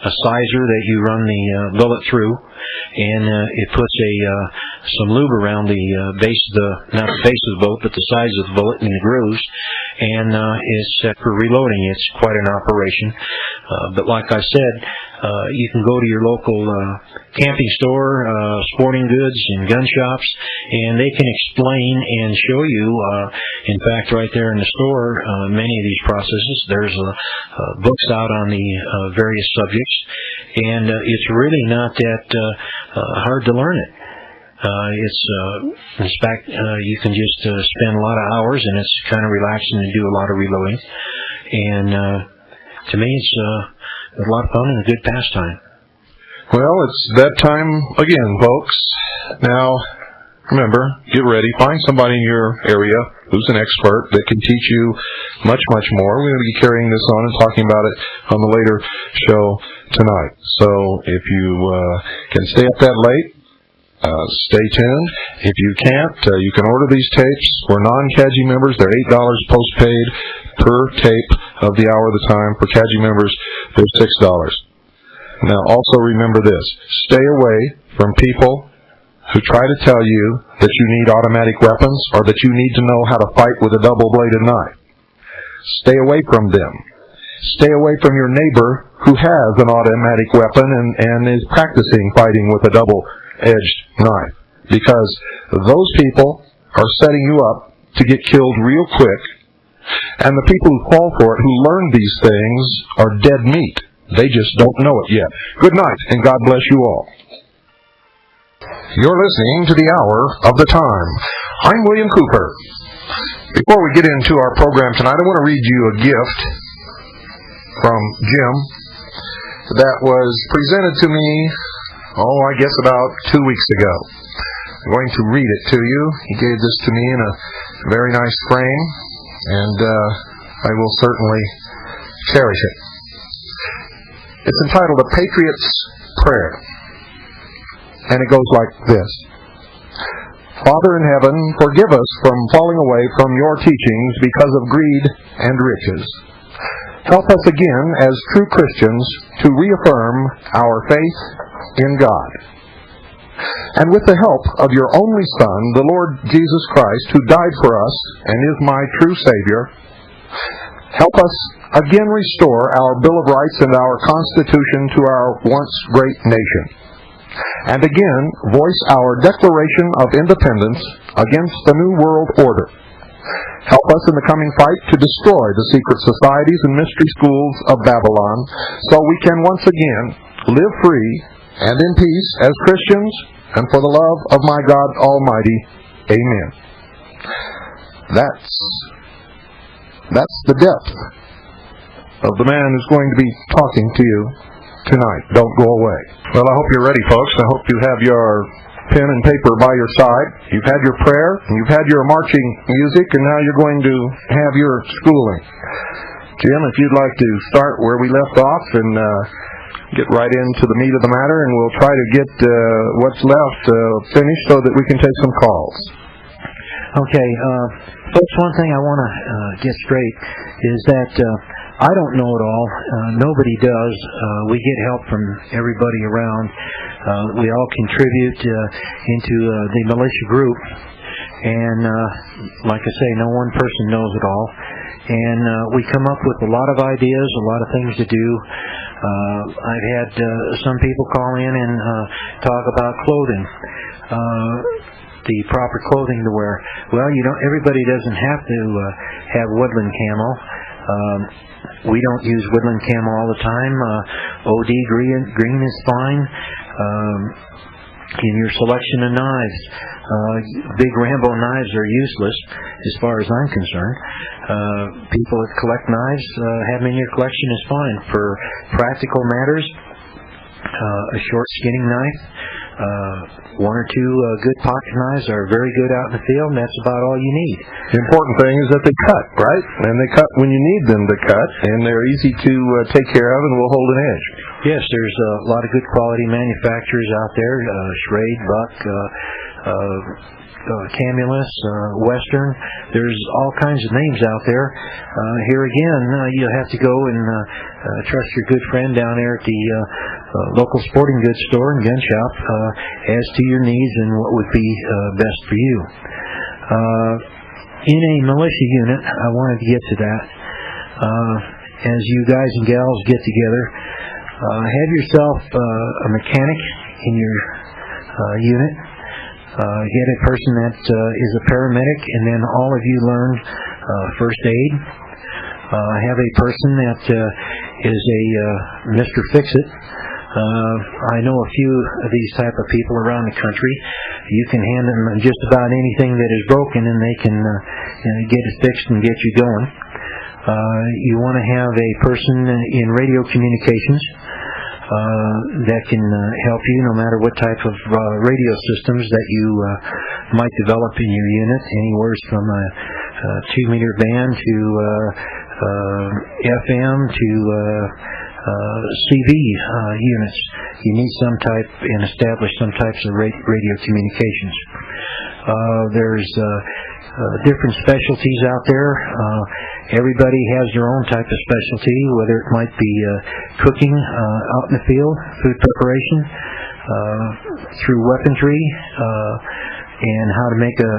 S2: a sizer that you run the bullet through, and it puts some lube around the base of not the base of the bullet, but the sides of the bullet and the grooves, and it's set for reloading. It's quite an operation. But like I said, you can go to your local camping store, sporting goods, and gun shops, and they can explain and show you. In fact, right there in the store, many of these processes, there's books out on the various subjects, and it's really not that hard to learn it. In fact, you can just spend a lot of hours, and it's kind of relaxing to do a lot of reloading. And to me, it's a lot of fun and a good pastime.
S1: Well, it's that time again, folks. Now, remember, get ready. Find somebody in your area who's an expert that can teach you much, much more. We're going to be carrying this on and talking about it on the later show tonight. So if you can stay up that late, stay tuned. If you can't, you can order these tapes. We're non-CAGI members. They're $8 postpaid per tape of the hour of the time. For CAGI members, they're $6. Now, also remember this. Stay away from people who try to tell you that you need automatic weapons or that you need to know how to fight with a double-bladed knife. Stay away from them. Stay away from your neighbor who has an automatic weapon and is practicing fighting with a double-edged knife, because those people are setting you up to get killed real quick, and the people who fall for it, who learn these things, are dead meat. They just don't know it yet. Good night, and God bless you all. You're listening to the Hour of the Time. I'm William Cooper. Before we get into our program tonight, I want to read you a gift from Jim that was presented to me, I guess about 2 weeks ago. I'm going to read it to you. He gave this to me in a very nice frame, and I will certainly cherish it. It's entitled A Patriot's Prayer, and it goes like this. Father in heaven, forgive us from falling away from your teachings because of greed and riches. Help us again as true Christians to reaffirm our faith in God. And with the help of your only Son, the Lord Jesus Christ, who died for us and is my true Savior, help us again restore our Bill of Rights and our Constitution to our once great nation, and again voice our Declaration of Independence against the New World Order. Help us in the coming fight to destroy the secret societies and mystery schools of Babylon, so we can once again live free and in peace as Christians, and for the love of my God Almighty. Amen. That's the depth of the man who's going to be talking to you tonight. Don't go away. Well, I hope you're ready, folks. I hope you have your pen and paper by your side. You've had your prayer, and you've had your marching music, and now you're going to have your schooling. Jim, if you'd like to start where we left off and get right into the meat of the matter, and we'll try to get what's left finished so that we can take some calls.
S2: Okay, folks, one thing I want to get straight is that I don't know it all. Nobody does. We get help from everybody around. We all contribute into the militia group. And like I say, no one person knows it all. And we come up with a lot of ideas, a lot of things to do. I've had some people call in and talk about clothing. the proper clothing to wear. Well, everybody doesn't have to have woodland camo. We don't use woodland camo all the time. OD green is fine. In your selection of knives, big Rambo knives are useless as far as I'm concerned. People that collect knives, having in your collection is fine. For practical matters, a short skinning knife, one or two good pocket knives are very good out in the field, and that's about all you need.
S1: The important thing is that they cut, right? And they cut when you need them to cut, and they're easy to take care of and will hold an edge.
S2: Yes, there's a lot of good quality manufacturers out there, Schrade, Buck, Camulus, Western. There's all kinds of names out there. Here again, you'll have to go and trust your good friend down there at the local sporting goods store and gun shop as to your needs and what would be best for you. In a militia unit, I wanted to get to that. As you guys and gals get together, have yourself a mechanic in your unit. Get a person that is a paramedic, and then all of you learn first aid. Have a person that is a Mr. Fix-It. I know a few of these type of people around the country. You can hand them just about anything that is broken, and they can get it fixed and get you going. You want to have a person in radio communications that can help you no matter what type of radio systems that you might develop in your unit, anywhere from a 2-meter band to FM to CV units. You need some type and establish some types of radio communications. There's different specialties out there. Everybody has their own type of specialty, whether it might be cooking out in the field, food preparation, through weaponry, and how to make a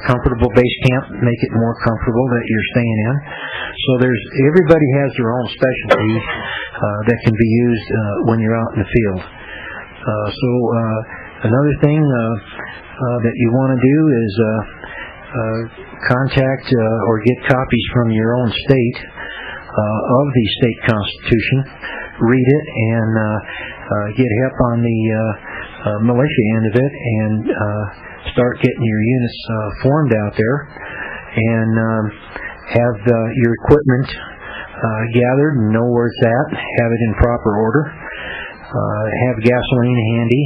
S2: comfortable base camp, make it more comfortable that you're staying in. So everybody has their own specialty that can be used when you're out in the field. So another thing that you want to do is contact or get copies from your own state of the state constitution, read it, and get help on the militia end of it, and start getting your units formed out there, and have your equipment gathered and know where it's at, have it in proper order, have gasoline handy,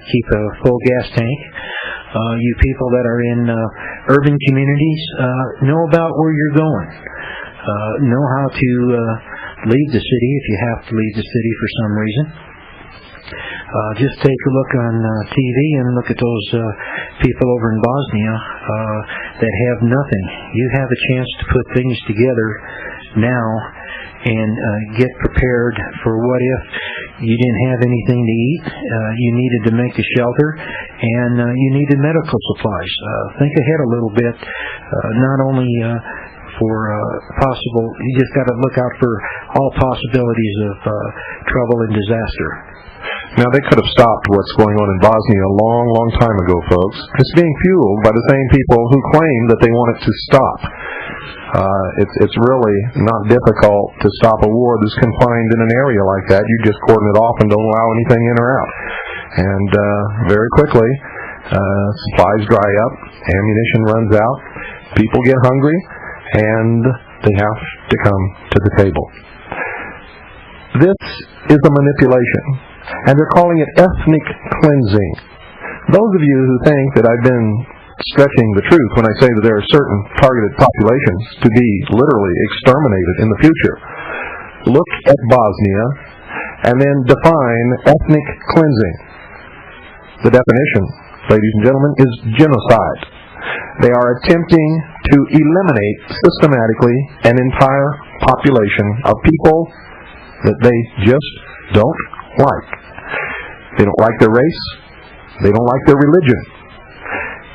S2: keep a full gas tank. You people that are in urban communities, know about where you're going. Know how to leave the city if you have to leave the city for some reason. Just take a look on TV and look at those people over in Bosnia that have nothing. You have a chance to put things together now and get prepared for what if you didn't have anything to eat, you needed to make a shelter, and you needed medical supplies. Think ahead a little bit, not only for possible, you just got to look out for all possibilities of trouble and disaster.
S1: Now, they could have stopped what's going on in Bosnia a long, long time ago, folks. It's being fueled by the same people who claim that they want it to stop. It's really not difficult to stop a war that's confined in an area like that. You just cordon it off and don't allow anything in or out. And very quickly, supplies dry up, ammunition runs out, people get hungry, and they have to come to the table. This is a manipulation, and they're calling it ethnic cleansing. Those of you who think that I've been stretching the truth when I say that there are certain targeted populations to be literally exterminated in the future, look at Bosnia and then define ethnic cleansing. The definition, ladies and gentlemen, is genocide. They are attempting to eliminate systematically an entire population of people that they just don't like. They don't like their race. They don't like their religion.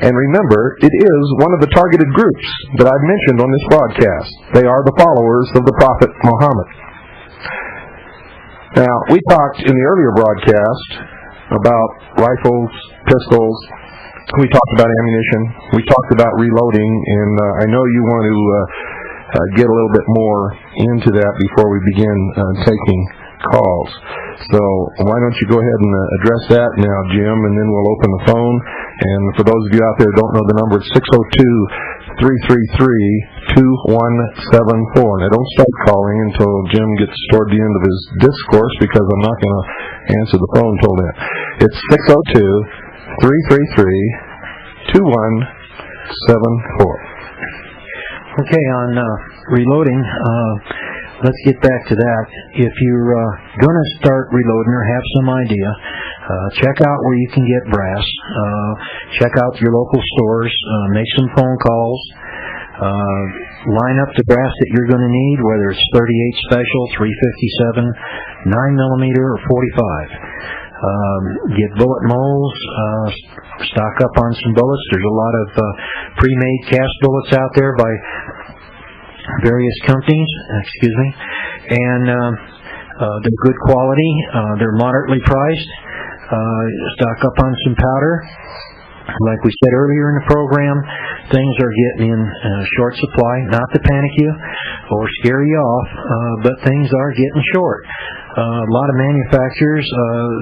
S1: And remember, it is one of the targeted groups that I've mentioned on this broadcast. They are the followers of the Prophet Muhammad. Now, we talked in the earlier broadcast about rifles, pistols, We talked about ammunition. We talked about reloading, and I know you want to get a little bit more into that before we begin taking calls. So why don't you go ahead and address that now, Jim, and then we'll open the phone. And for those of you out there who don't know the number, it's 602-333-2174. Now don't start calling until Jim gets toward the end of his discourse, because I'm not going to answer the phone till then. It's 602-333-2174.
S2: Okay, on reloading, let's get back to that. If you're going to start reloading or have some idea, check out where you can get brass. Check out your local stores. Make some phone calls. Line up the brass that you're going to need, whether it's 38 special, 357, 9mm, or 45. Get bullet molds. Stock up on some bullets. There's a lot of pre-made cast bullets out there by various companies, and they're good quality. They're moderately priced. Stock up on some powder. Like we said earlier in the program, things are getting in short supply. Not to panic you or scare you off, but things are getting short. A lot of manufacturers,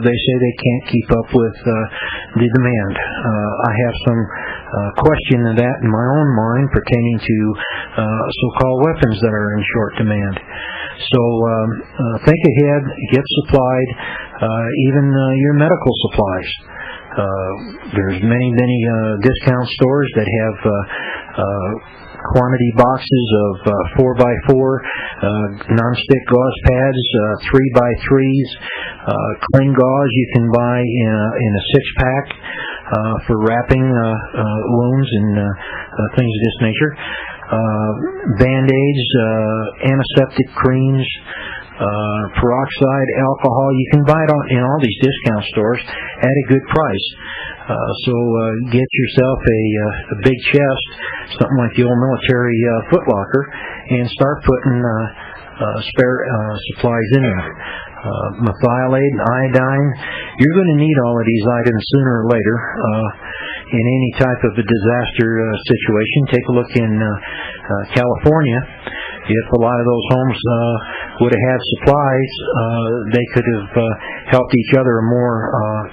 S2: they say they can't keep up with the demand. I have some question of that in my own mind pertaining to so-called weapons that are in short demand. So think ahead, get supplied, even your medical supplies. There's many discount stores that have quantity boxes of 4x4 non-stick gauze pads, 3x3s, cling gauze you can buy in a 6-pack for wrapping wounds and things of this nature. Band-aids, antiseptic creams, peroxide, alcohol. You can buy it in all these discount stores at a good price. So get yourself a big chest, something like the old military footlocker, and start putting spare supplies in there. Methylate and iodine. You're going to need all of these items sooner or later in any type of a disaster situation. Take a look in California. If a lot of those homes would have had supplies, they could have helped each other a more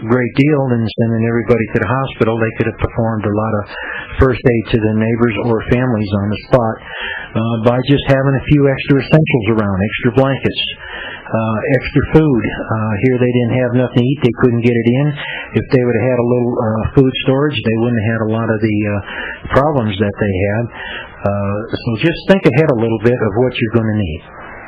S2: great deal than sending everybody to the hospital. They could have performed a lot of first aid to the neighbors or families on the spot by just having a few extra essentials around, extra blankets, extra food. Here they didn't have nothing to eat. They couldn't get it in. If they would have had a little food storage, they wouldn't have had a lot of the problems that they had. So just think ahead a little bit of what you're going to need.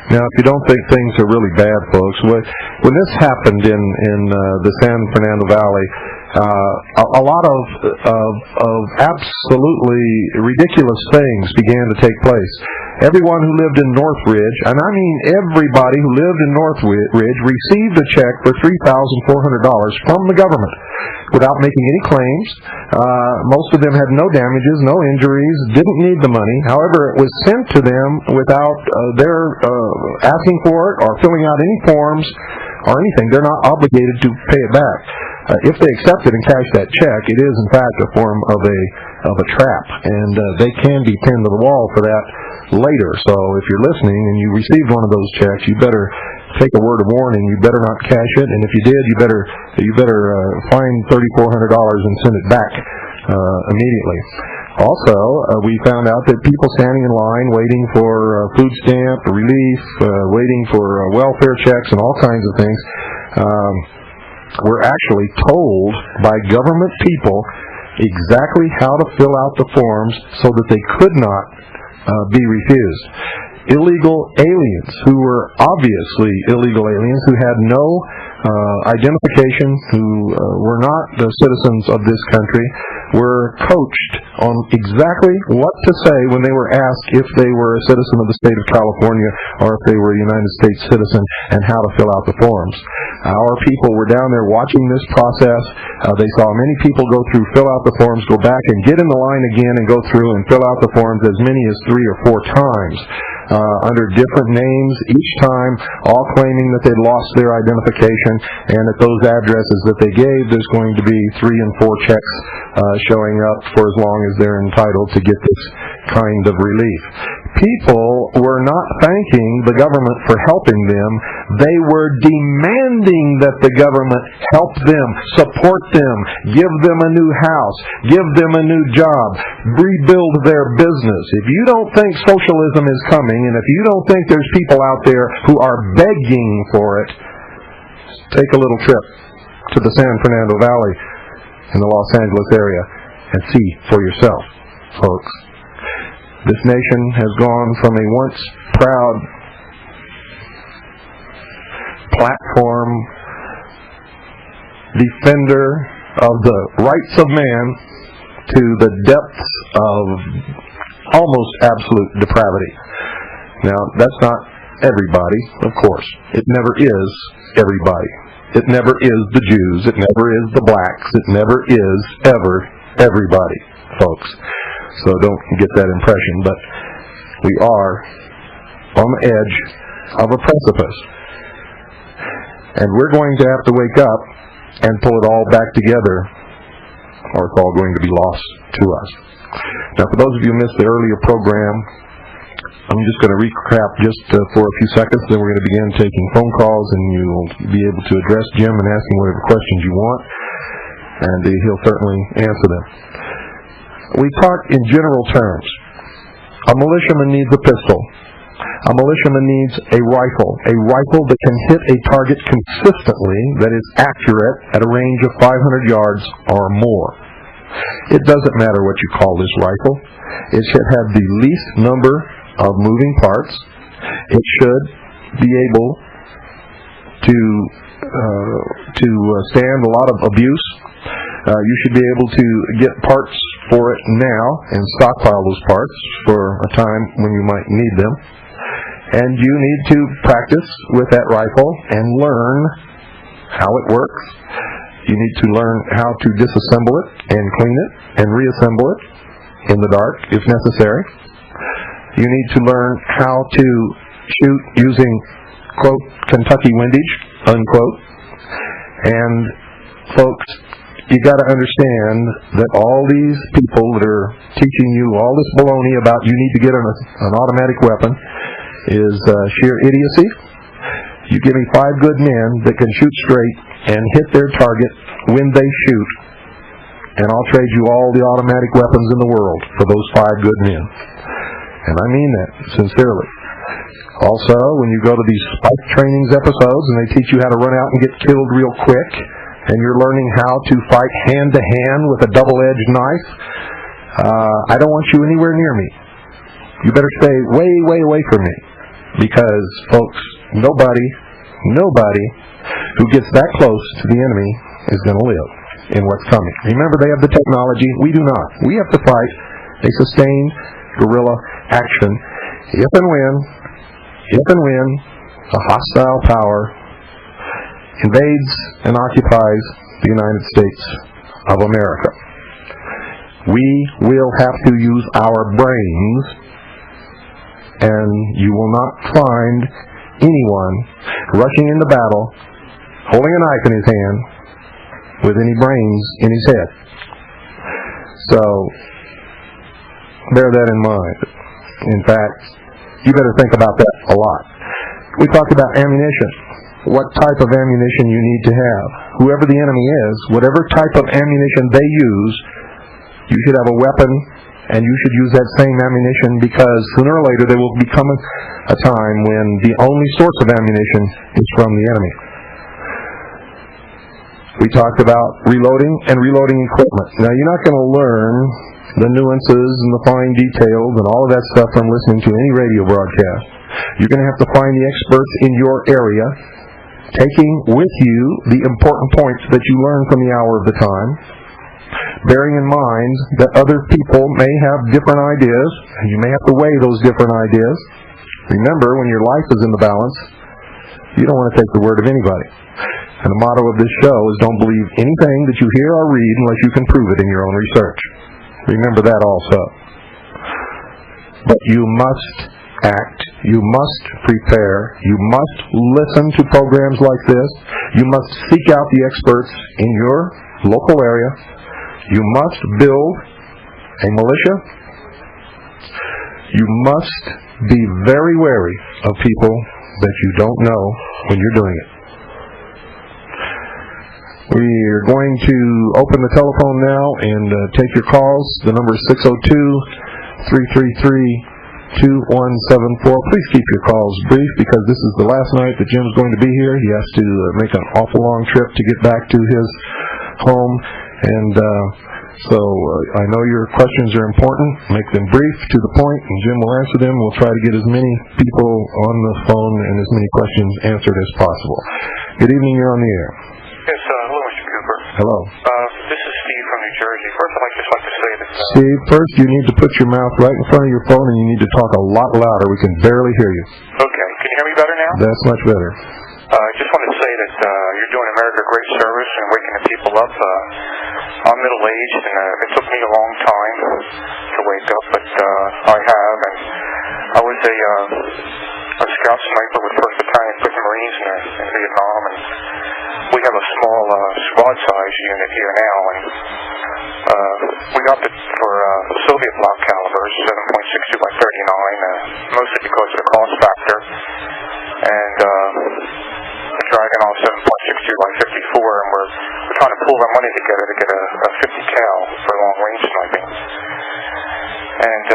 S1: Now, if you don't think things are really bad, folks, when this happened in the San Fernando Valley, a lot of absolutely ridiculous things began to take place. Everyone who lived in Northridge, and I mean everybody who lived in Northridge, received a check for $3,400 from the government without making any claims. Most of them had no damages, no injuries, didn't need the money. However, it was sent to them without their asking for it or filling out any forms or anything. They're not obligated to pay it back. If they accept it and cash that check, it is in fact a form of a trap, and they can be pinned to the wall for that later. So if you're listening and you received one of those checks, you better take a word of warning. You better not cash it, and if you did, you better find $3,400 and send it back immediately. Also, we found out that people standing in line waiting for food stamp relief, waiting for welfare checks and all kinds of things, were actually told by government people exactly how to fill out the forms so that they could not be refused. Illegal aliens who were obviously illegal aliens, who had no identification, who were not the citizens of this country, were coached on exactly what to say when they were asked if they were a citizen of the state of California or if they were a United States citizen, and how to fill out the forms. Our people were down there watching this process. They saw many people go through, fill out the forms, go back and get in the line again and go through and fill out the forms as many as 3 or 4 times. Under different names each time, all claiming that they'd lost their identification, and at those addresses that they gave, there's going to be 3 and 4 checks showing up for as long as they're entitled to get this kind of relief. People were not thanking the government for helping them. They were demanding that the government help them, support them, give them a new house, give them a new job, rebuild their business. If you don't think socialism is coming, and if you don't think there's people out there who are begging for it, take a little trip to the San Fernando Valley in the Los Angeles area and see for yourself, folks. This nation has gone from a once proud platform defender of the rights of man to the depths of almost absolute depravity. Now, that's not everybody, of course. It never is everybody. It never is the Jews. It never is the blacks. It never is ever everybody, folks. So don't get that impression, but we are on the edge of a precipice. And we're going to have to wake up and pull it all back together, or it's all going to be lost to us. Now, for those of you who missed the earlier program, I'm just going to recap just for a few seconds, then we're going to begin taking phone calls, and you'll be able to address Jim and ask him whatever questions you want, and he'll certainly answer them. We talk in general terms. A militiaman needs a pistol. A militiaman needs a rifle that can hit a target consistently, that is accurate at a range of 500 yards or more. It doesn't matter what you call this rifle. It should have the least number of moving parts. It should be able to stand a lot of abuse. You should be able to get parts for it now and stockpile those parts for a time when you might need them. And you need to practice with that rifle and learn how it works. You need to learn how to disassemble it and clean it and reassemble it in the dark if necessary. You need to learn how to shoot using, quote, Kentucky windage, unquote. And, folks, you got to understand that all these people that are teaching you all this baloney about you need to get an automatic weapon is sheer idiocy. You give me 5 good men that can shoot straight and hit their target when they shoot, and I'll trade you all the automatic weapons in the world for those 5 good men. And I mean that sincerely. Also, when you go to these spike trainings episodes and they teach you how to run out and get killed real quick, and you're learning how to fight hand-to-hand with a double-edged knife, I don't want you anywhere near me. You better stay way, way away from me. Because, folks, nobody who gets that close to the enemy is going to live in what's coming. Remember, they have the technology. We do not. We have to fight a sustained guerrilla action if and when a hostile power invades and occupies the United States of America. We will have to use our brains, and you will not find anyone rushing into battle, holding a knife in his hand, with any brains in his head. So, bear that in mind. In fact, you better think about that a lot. We talked about ammunition. What type of ammunition you need to have. Whoever the enemy is, whatever type of ammunition they use, you should have a weapon, and you should use that same ammunition, because sooner or later there will become a time when the only source of ammunition is from the enemy. We talked about reloading and reloading equipment. Now, you're not going to learn the nuances and the fine details and all of that stuff from listening to any radio broadcast. You're going to have to find the experts in your area, taking with you the important points that you learn from the hour of the time, bearing in mind that other people may have different ideas, and you may have to weigh those different ideas. Remember, when your life is in the balance, you don't want to take the word of anybody. And the motto of this show is don't believe anything that you hear or read unless you can prove it in your own research. Remember that also. But you must act, you must prepare, you must listen to programs like this, you must seek out the experts in your local area, you must build a militia. You must be very wary of people that you don't know when you're doing it. We're going to open the telephone now and take your calls. The number is 602-333-2174. Please keep your calls brief because this is the last night that Jim's going to be here. He has to make an awful long trip to get back to his home. And so I know your questions are important. Make them brief, to the point, and Jim will answer them. We'll try to get as many people on the phone and as many questions answered as possible. Good evening. You're on the air.
S3: Yes, hello, Mr. Cooper.
S1: Hello.
S3: This is Steve from New Jersey. First, I'd just like to say that...
S1: Steve, first you need to put your mouth right in front of your phone and you need to talk a lot louder. We can barely hear you.
S3: Okay. Can you hear me better now?
S1: That's much better.
S3: I just wanted to say that you're doing America a great service and waking the people up. I'm middle-aged, and it took me a long time to wake up, but I have. And I was a scout sniper with 1st Battalion British Marines in Vietnam, and we have a small squad-size unit here now, and we opted for Soviet block calibers, 7.62 by 39, mostly because of the cost factor, and dragging on 7.62 by 54, and we're trying to pull our money together to get a 50 cal for long-range sniping. And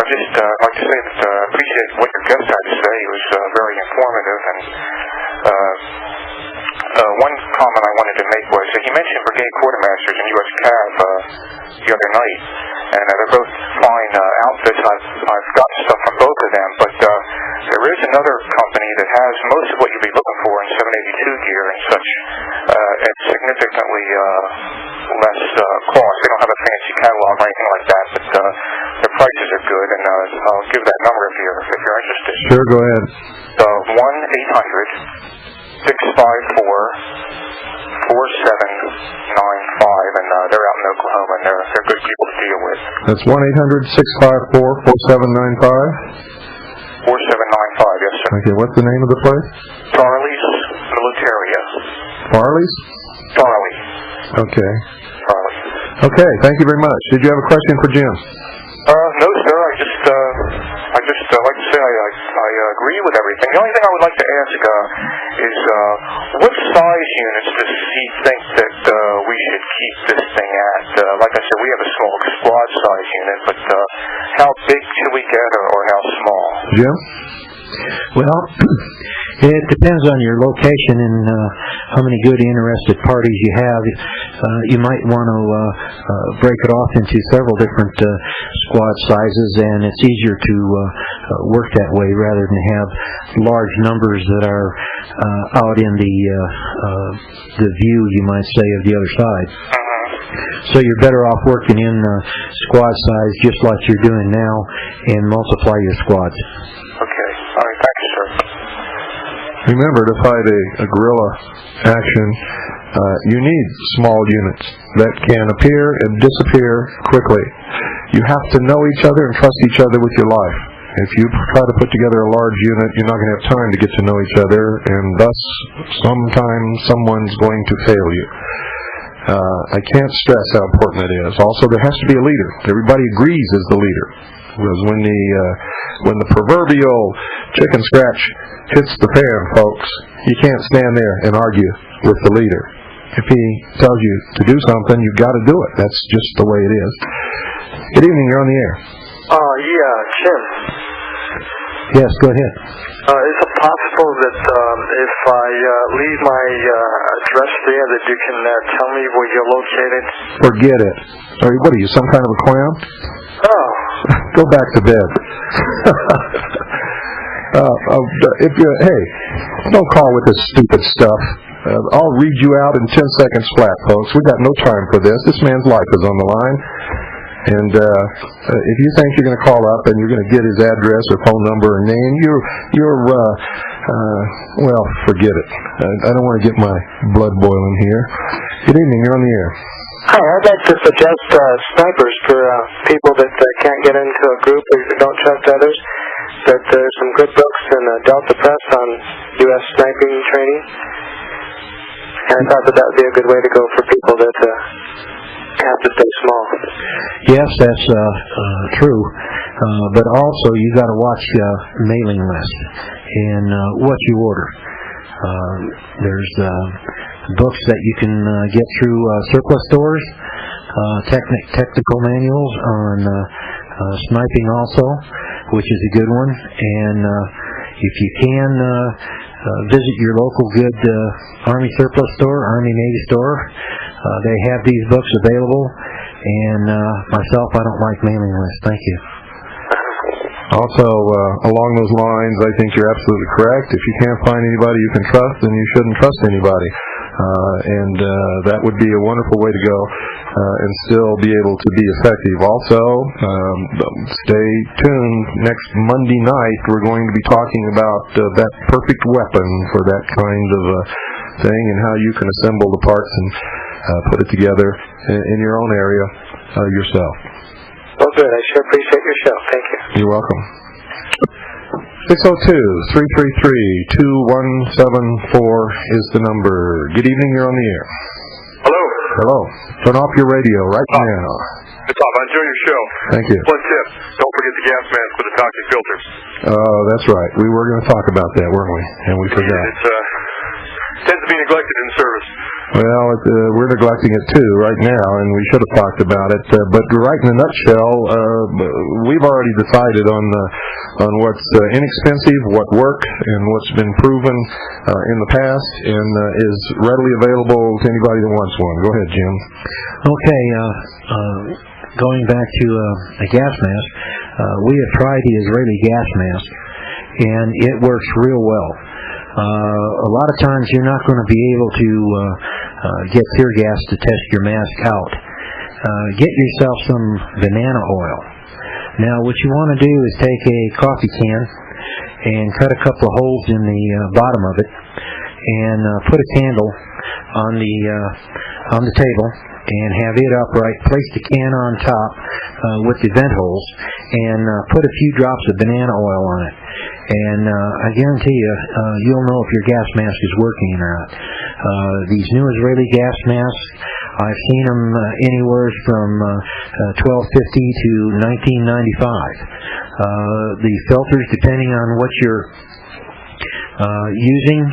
S3: I'd just like to say that I appreciate what your guest had to say. It was very informative, and one comment I wanted to make was that you mentioned brigade quartermasters and U.S. Cav the other night, and they're both fine outfits. I've got stuff from both of them, but there is another company that has most of what you'd be looking for in 782 gear and such at significantly less cost. They don't have a fancy catalog or anything like that, but their prices are good, and I'll give that number if you're interested.
S1: Sure, go ahead.
S3: 1-800-654-4795, and they're out in Oklahoma, and they're good people to deal with.
S1: That's 1-800-654-4795?
S3: 4795, yes, sir.
S1: Okay, what's the name of the place?
S3: Charlie's Militaria.
S1: Farley's?
S3: Charlie.
S1: Okay.
S3: Charlie.
S1: Okay, thank you very much. Did you have a question for Jim?
S3: No, sir. I just like to say I agree with everything. The only thing I would like to ask is what size units does he think that we should keep this thing at? Like I said, we have a small squad size unit, but how big should we get, or how small?
S1: Jim?
S2: Well, it depends on your location and how many good interested parties you have. You might want to break it off into several different squad sizes, and it's easier to work that way rather than have large numbers that are out in the view, you might say, of the other side. So you're better off working in squad size just like you're doing now and multiply your squads.
S3: Okay. All right. Thank you, sir.
S1: Remember, to fight a guerrilla action, you need small units that can appear and disappear quickly. You have to know each other and trust each other with your life. If you try to put together a large unit, you're not going to have time to get to know each other, and thus, sometimes someone's going to fail you. I can't stress how important it is. Also, there has to be a leader. Everybody agrees as the leader. Because when the proverbial chicken scratch hits the fan, folks, you can't stand there and argue with the leader. If he tells you to do something, you've got to do it. That's just the way it is. Good evening. You're on the air.
S4: Jim.
S1: Yes, go ahead.
S4: Is it possible that if I leave my address there, that you can tell me where you're located?
S1: Forget it. What are you, some kind of a clown?
S4: Oh.
S1: Go back to bed. Hey, don't call with this stupid stuff. I'll read you out in 10 seconds flat, folks. We've got no time for this. This man's life is on the line. And if you think you're going to call up and you're going to get his address or phone number or name, well, forget it. I don't want to get my blood boiling here. Good evening. You're on the air.
S4: Hi, I'd like to suggest snipers for people that can't get into a group or don't trust others. That there's some good books in Delta Press on U.S. sniping training. And I thought that would be a good way to go for people that have to stay small.
S2: Yes, that's true. But also, you got to watch mailing lists and what you order. There's books that you can get through surplus stores, technical manuals on sniping also, which is a good one. And if you can, visit your local good Army surplus store, Army Navy store. They have these books available. And myself, I don't like mailing lists. Thank you.
S1: Also, along those lines, I think you're absolutely correct. If you can't find anybody you can trust, then you shouldn't trust anybody. And that would be a wonderful way to go and still be able to be effective. Also, stay tuned. Next Monday night, we're going to be talking about that perfect weapon for that kind of thing and how you can assemble the parts and put it together in your own area yourself.
S4: Well, good. I sure appreciate your show. Thank you.
S1: You're welcome. 602-333-2174 is the number. Good evening. You're on the air.
S3: Hello.
S1: Hello. Turn off your radio right now.
S3: It's off. I enjoy your show.
S1: Thank you.
S3: One tip. Don't forget the gas mask with the toxic filters.
S1: Oh, that's right. We were going to talk about that, weren't we? And we forgot.
S3: It tends to be neglected in service.
S1: Well, we're neglecting it too right now, and we should have talked about it. But right in a nutshell, we've already decided on what's inexpensive, what works, and what's been proven in the past, and is readily available to anybody that wants one. Go ahead, Jim.
S2: Okay. Going back to a gas mask, we have tried the Israeli gas mask, and it works real well. A lot of times you're not going to be able to get tear gas to test your mask out. Get yourself some banana oil. Now what you want to do is take a coffee can and cut a couple of holes in the bottom of it and put a candle on the table and have it upright. Place the can on top with the vent holes and put a few drops of banana oil on it. And I guarantee you, you'll know if your gas mask is working or not. These new Israeli gas masks, I've seen them anywhere from $12.50 to $19.95. The filters, depending on what you're using,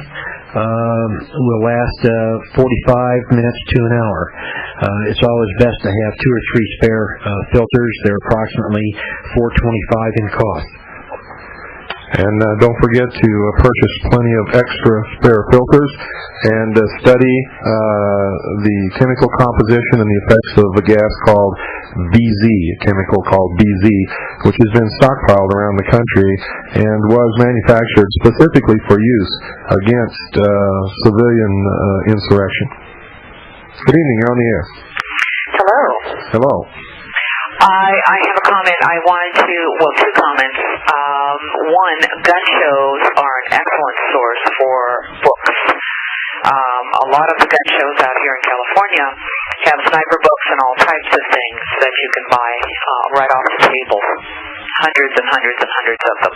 S2: will last 45 minutes to an hour. It's always best to have 2 or 3 spare filters. They're approximately $4.25 in cost.
S1: And don't forget to purchase plenty of extra spare filters and study the chemical composition and the effects of a gas called BZ, a chemical called BZ, which has been stockpiled around the country and was manufactured specifically for use against civilian insurrection. Good evening, you're on the air.
S5: Hello.
S1: Hello.
S5: I have a comment. I wanted to, two comments. One, gun shows are an excellent source for books. A lot of the gun shows out here in California have sniper books and all types of things that you can buy right off the table. Hundreds and hundreds and hundreds of them.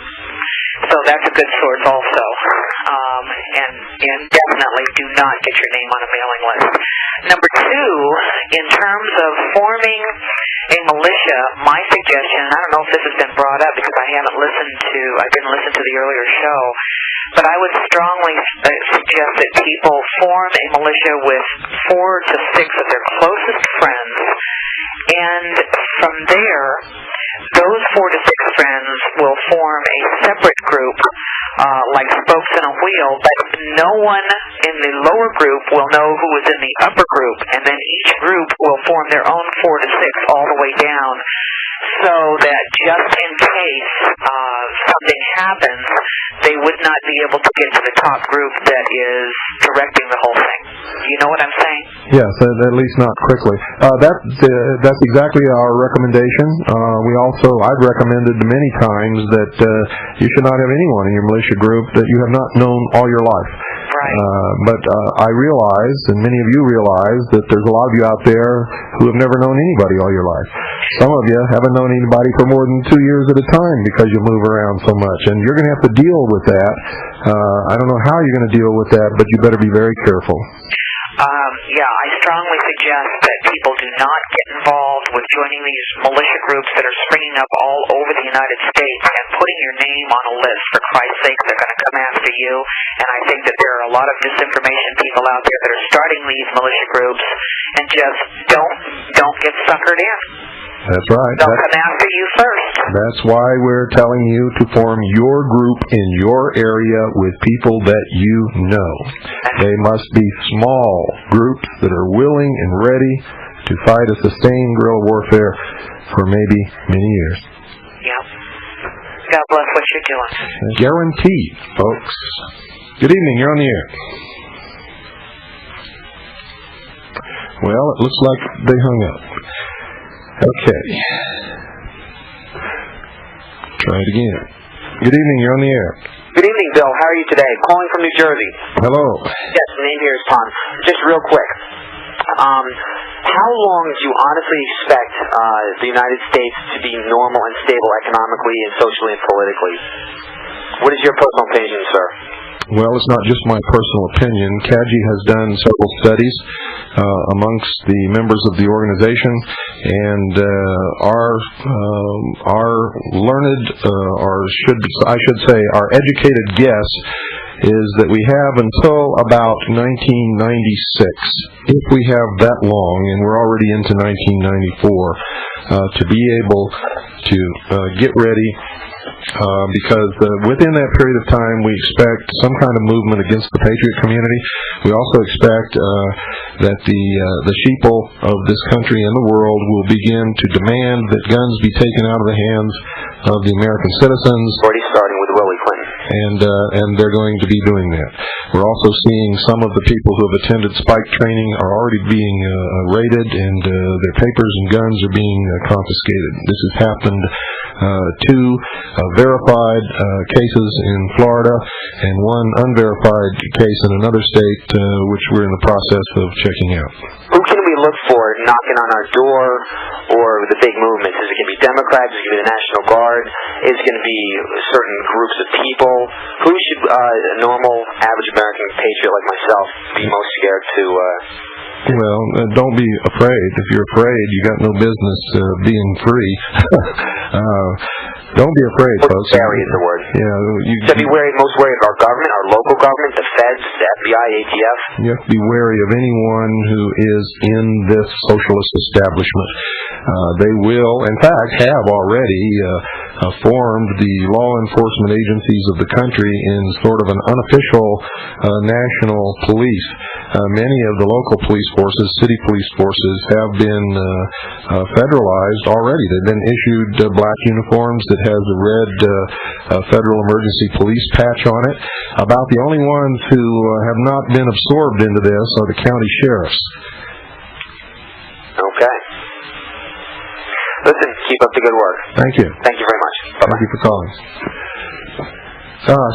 S5: So that's a good source also. And definitely do not get your name on a mailing list. Number 2, in terms of forming a militia, my suggestion, I don't know if this has been brought up because I didn't listen to the earlier show, but I would strongly suggest that people form a militia with 4 to 6 of their closest friends, and from there, those 4 to 6 friends will form a separate group, like spokes in a wheel, but no one in the lower group will know who is in the upper group, and then each group will form their own 4 to 6 all the way down, so that just in case something happens, they would not be able to get to the top group that is directing the whole thing. You know what I'm saying?
S1: Yes, at least not quickly. That's exactly our recommendation. I've recommended many times that you should not have anyone in your militia group that you have not known all your life.
S5: Right.
S1: But I realize, and many of you realize, that there's a lot of you out there who have never known anybody all your life. Some of you haven't known anybody for more than 2 years at a time because you move around so much, and you're going to have to deal with that. I don't know how you're going to deal with that, but you better be very careful.
S5: I strongly suggest that people do not get involved with joining these militia groups that are springing up all over the United States and putting your name on a list. For Christ's sake, they're going to come after you. And I think that there are a lot of disinformation people out there that are starting these militia groups, and just don't get suckered in.
S1: That's right.
S5: They'll come after you first.
S1: That's why we're telling you to form your group in your area with people that you know. They must be small groups that are willing and ready to fight a sustained guerrilla warfare for maybe many years.
S5: Yep. God bless what you're doing.
S1: Guaranteed, folks. Good evening. You're on the air. Well, it looks like they hung up. Okay. Try it again. Good evening, you're on the air.
S6: Good evening, Bill. How are you today? Calling from New Jersey.
S1: Hello.
S6: Yes, the name here is Tom. Just real quick. How long do you honestly expect the United States to be normal and stable economically and socially and politically? What is your personal opinion, sir?
S1: Well, it's not just my personal opinion. CAGI has done several studies amongst the members of the organization, and our learned, I should say, our educated guess is that we have until about 1996, if we have that long, and we're already into 1994, to be able to get ready. Because within that period of time, we expect some kind of movement against the patriot community. We also expect that the sheeple of this country and the world will begin to demand that guns be taken out of the hands of the American citizens.
S6: Already starting with Willie Clinton.
S1: And they're going to be doing that. We're also seeing some of the people who have attended spike training are already being raided, and their papers and guns are being confiscated. This has happened. Two verified cases in Florida and one unverified case in another state, which we're in the process of checking out.
S6: Who can we look for knocking on our door or the big movements? Is it going to be Democrats? Is it going to be the National Guard? Is it going to be certain groups of people? Who should a normal, average American patriot like myself be most scared to...
S1: Well, don't be afraid. If you're afraid, you got no business being free. Don't be afraid, folks.
S6: Wary is the word.
S1: Yeah,
S6: should be most wary of our government, our local government, the feds, the FBI, ATF.
S1: You have to be wary of anyone who is in this socialist establishment. They will, in fact, have already formed the law enforcement agencies of the country in sort of an unofficial national police. Many of the local police forces, city police forces, have been federalized already. They've been issued black uniforms that has a red Federal Emergency Police patch on it. About the only ones who have not been absorbed into this are the county sheriffs.
S6: Okay. Listen, keep up the good work.
S1: Thank you.
S6: Thank you very much. Bye-bye.
S1: Thank you for calling.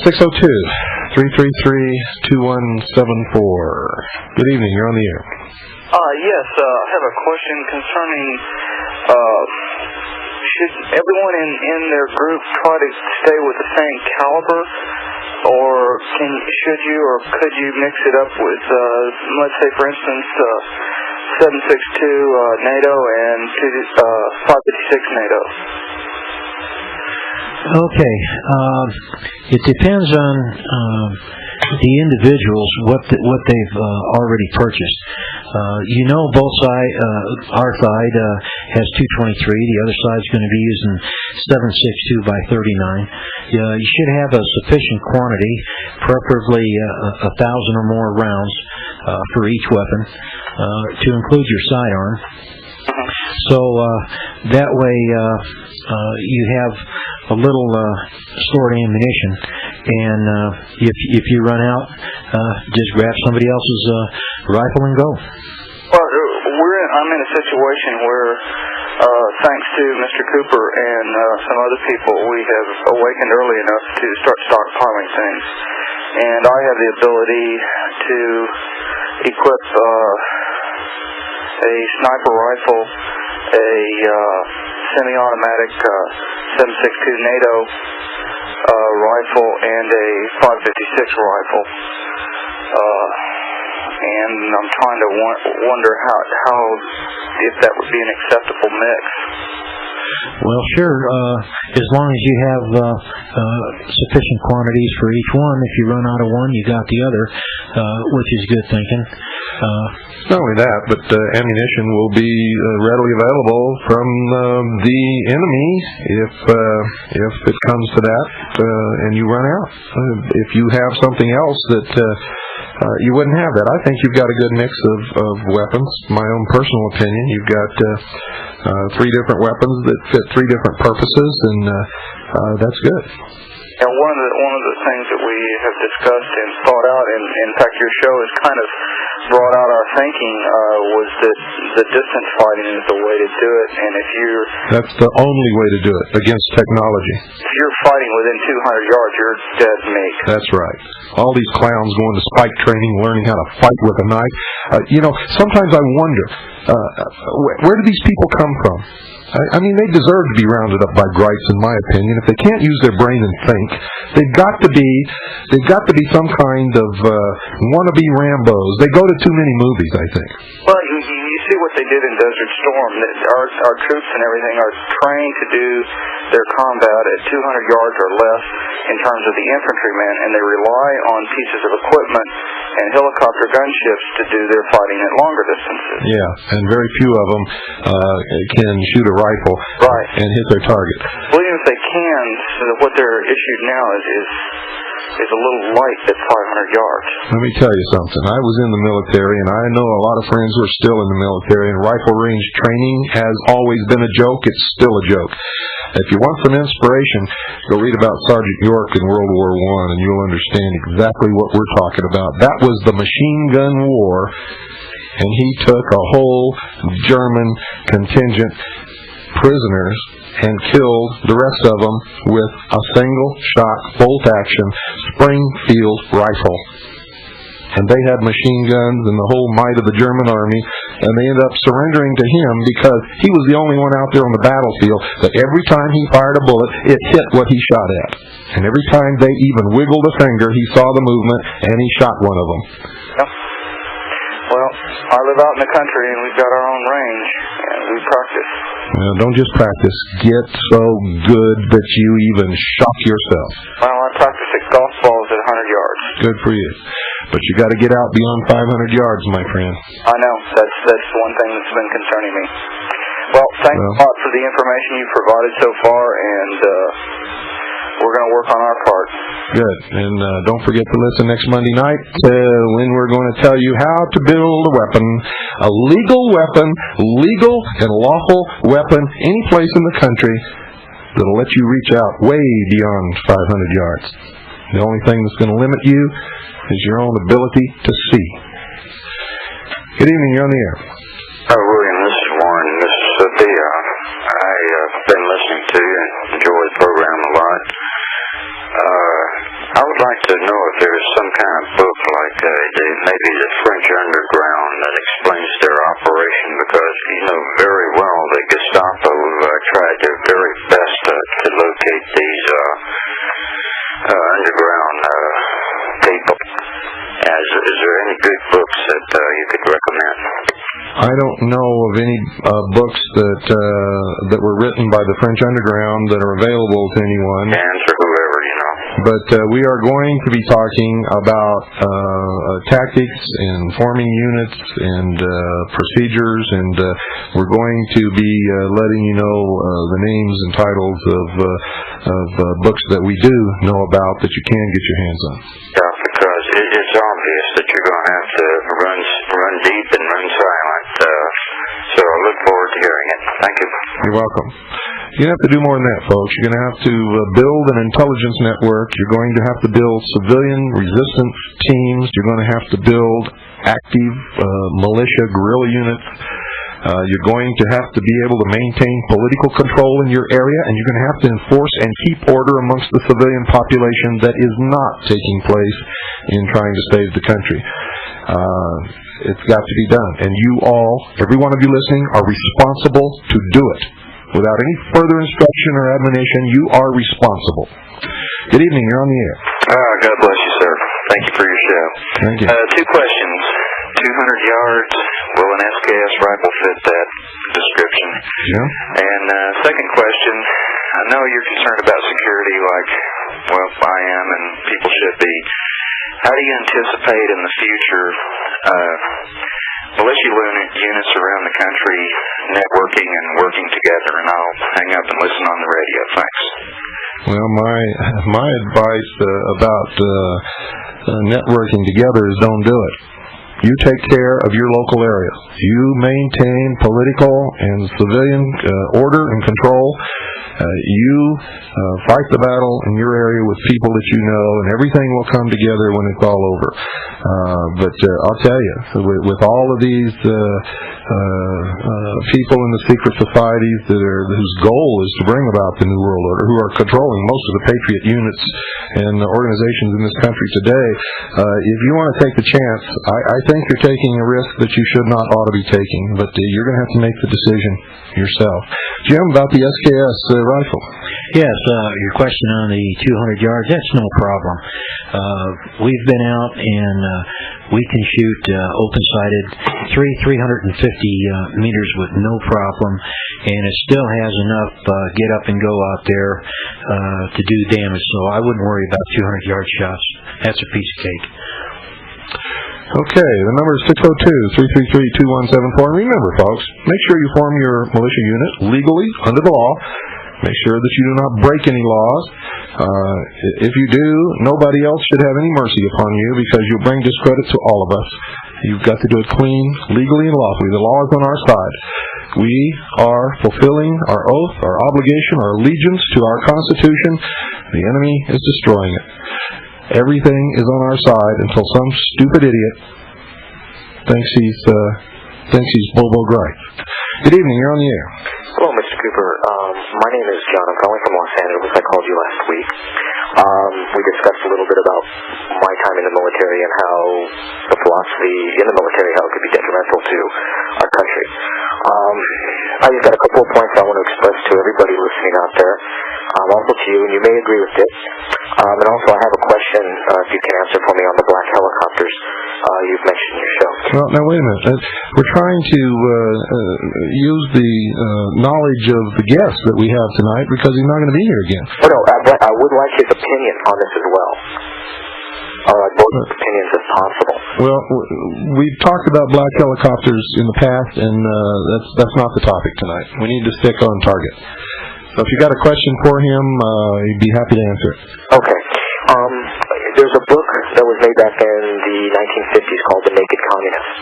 S1: 602-333-2174. Good evening. You're on the air.
S7: Yes, I have a question concerning should everyone in their group try to stay with the same caliber, or should you or could you mix it up with, let's say, for instance, 7.62 NATO and 5.56 NATO?
S2: Okay. It depends on the individuals, what they've already purchased. Both side, our side has 223. The other side's going to be using 7.62 by 39. You should have a sufficient quantity, preferably 1,000 or more rounds for each weapon, to include your sidearm. So that way you have a little stored ammunition, and if you run out, just grab somebody else's rifle and go.
S7: Well, I'm in a situation where, thanks to Mr. Cooper and some other people, we have awakened early enough to start stockpiling things, and I have the ability to equip a sniper rifle, a semi-automatic 7.62 NATO rifle, and a 5.56 rifle. and I'm trying to wonder how if that would be an acceptable mix.
S2: Well, sure. As long as you have sufficient quantities for each one. If you run out of one, you got the other, which is good thinking.
S1: Not only that, but ammunition will be readily available from the enemy if it comes to that, and you run out. If you have something else that you wouldn't have that. I think you've got a good mix of weapons. My own personal opinion, you've got 3 different weapons that fit 3 different purposes, and that's good.
S7: And one of the things that we have discussed and thought out, and in fact your show has kind of brought out our thinking, was that the distance fighting is the way to do it. And if you're...
S1: That's the only way to do it, against technology.
S7: If you're fighting within 200 yards, you're dead meat.
S1: That's right. All these clowns going to spike training, learning how to fight with a knife. Sometimes I wonder, where do these people come from? I mean, they deserve to be rounded up by gripes, in my opinion. If they can't use their brain and think, they've got to be some kind of wannabe Rambos. They go to too many movies, I think.
S7: Well, you see what they did in Desert Storm. Our troops and everything are trained to do their combat at 200 yards or less in terms of the infantrymen, and they rely on pieces of equipment and helicopter gunships to do their fighting at longer distances.
S1: Yeah, and very few of them can shoot a rifle and hit their target.
S7: Well, even if they can, what they're issued now is a little light at 500 yards.
S1: Let me tell you something. I was in the military, and I know a lot of friends who are still in the military, and rifle range training has always been a joke. It's still a joke. If you want some inspiration, go read about Sergeant York in World War I, and you'll understand exactly what we're talking about. That was the machine gun war, and he took a whole German contingent prisoners and killed the rest of them with a single-shot, bolt-action, Springfield rifle. And they had machine guns and the whole might of the German army, and they ended up surrendering to him because he was the only one out there on the battlefield that every time he fired a bullet, it hit what he shot at. And every time they even wiggled a finger, he saw the movement, and he shot one of them.
S7: Yep. Well, I live out in the country, and we've got our own range, and we practice.
S1: Well, don't just practice. Get so good that you even shock yourself.
S7: Well, I practice at golf balls at 100 yards.
S1: Good for you. But you got to get out beyond 500 yards, my friend.
S7: I know. That's one thing that's been concerning me. Well, thanks a lot for the information you provided so far, and we're going to work on our part.
S1: Good. And don't forget to listen next Monday night when we're going to tell you how to build a weapon, a legal and lawful weapon, any place in the country that'll let you reach out way beyond 500 yards. The only thing that's going to limit you is your own ability to see. Good evening. You're on the air.
S8: William, this is Warren, Mississippi. I've been listening to you and enjoy the program a lot. I would like to know if there's some kind of book like maybe the French Underground that explains their operation, because you know very well the Gestapo tried their very best to locate these underground people. Is there any good books that you could recommend?
S1: I don't know of any books that were written by the French Underground that are available to anyone.
S8: Answer whoever, you know.
S1: But we are going to be talking about tactics and forming units and procedures, and we're going to be letting you know the names and titles of books that we do know about that you can get your hands on.
S8: Yeah, because it's obvious that you're going to have to run deep and run silent. So I look forward to hearing it. Thank you.
S1: You're welcome. You're going to have to do more than that, folks. You're going to have to build an intelligence network. You're going to have to build civilian resistance teams. You're going to have to build active militia guerrilla units. You're going to have to be able to maintain political control in your area, and you're going to have to enforce and keep order amongst the civilian population that is not taking place in trying to save the country. It's got to be done. And you all, every one of you listening, are responsible to do it. Without any further instruction or admonition, you are responsible. Good evening. You're on the air.
S8: God bless you, sir. Thank you for your show.
S1: Thank you.
S8: 2 questions. 2 yards. Will an SKS rifle fit that description?
S1: Yeah.
S8: And second question, I know you're concerned about security like, well, I am and people should be. How do you anticipate in the future militia units around the country networking and working together? And I'll hang up and listen on the radio. Thanks.
S1: Well, my advice about networking together is don't do it. You take care of your local area. You maintain political and civilian order and control. You fight the battle in your area with people that you know, and everything will come together when it's all over. But I'll tell you, with all of these people in the secret societies whose goal is to bring about the New World Order, who are controlling most of the patriot units and organizations in this country today, if you want to take the chance, I think you're taking a risk that you should not ought to be taking, but you're going to have to make the decision yourself. Jim, about the SKS rifle.
S2: Yes, your question on the 200 yards, that's no problem. We've been out and we can shoot open-sighted 350 meters with no problem, and it still has enough get up and go out there to do damage, so I wouldn't worry about 200-yard shots. That's a piece of cake.
S1: Okay, the number is 602-333-2174. And remember, folks, make sure you form your militia unit legally, under the law. Make sure that you do not break any laws. If you do, nobody else should have any mercy upon you because you'll bring discredit to all of us. You've got to do it clean, legally and lawfully. The law is on our side. We are fulfilling our oath, our obligation, our allegiance to our Constitution. The enemy is destroying it. Everything is on our side until some stupid idiot thinks he's Bobo Gray. Good evening, you're on the air.
S9: Hello, Mr. Cooper. My name is John. I'm calling from Los Angeles. I called you last week. We discussed a little bit about my time in the military and how the philosophy in the military, how it could be detrimental to our country. I've got a couple of points I want to express to everybody listening out there. Also to you, and you may agree with it. And also I have a question, if you can answer for me, on the black helicopters you've mentioned in your show.
S1: Well, now wait a minute. We're trying to use the knowledge of the guest that we have tonight because he's not going to be here again.
S9: Oh, no, I would like his opinion on this as well. Both opinions if possible.
S1: Well, we've talked about black helicopters in the past, and that's not the topic tonight. We need to stick on target. So if you got a question for him, he'd be happy to answer it.
S9: Okay. There's a book that was made back in the 1950s called The Naked Communist.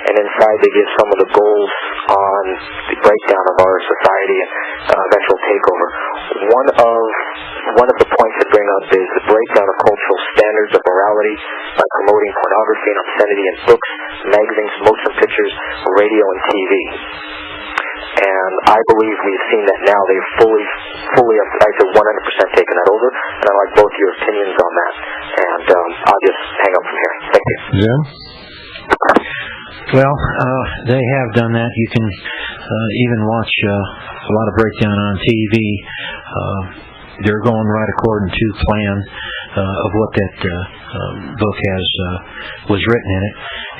S9: And inside they give some of the goals on the breakdown of our society and eventual takeover. One of the points they bring up is the breakdown of cultural standards of morality by promoting pornography and obscenity in books, magazines, motion pictures, radio, and TV. And I believe we've seen that now. They've fully, I'd say 100% taken that over. And I like both your opinions on that. And I'll just hang up from here. Thank you.
S1: Jim?
S2: Well, they have done that. You can even watch a lot of breakdown on TV. They're going right according to plan of what that book was written in it.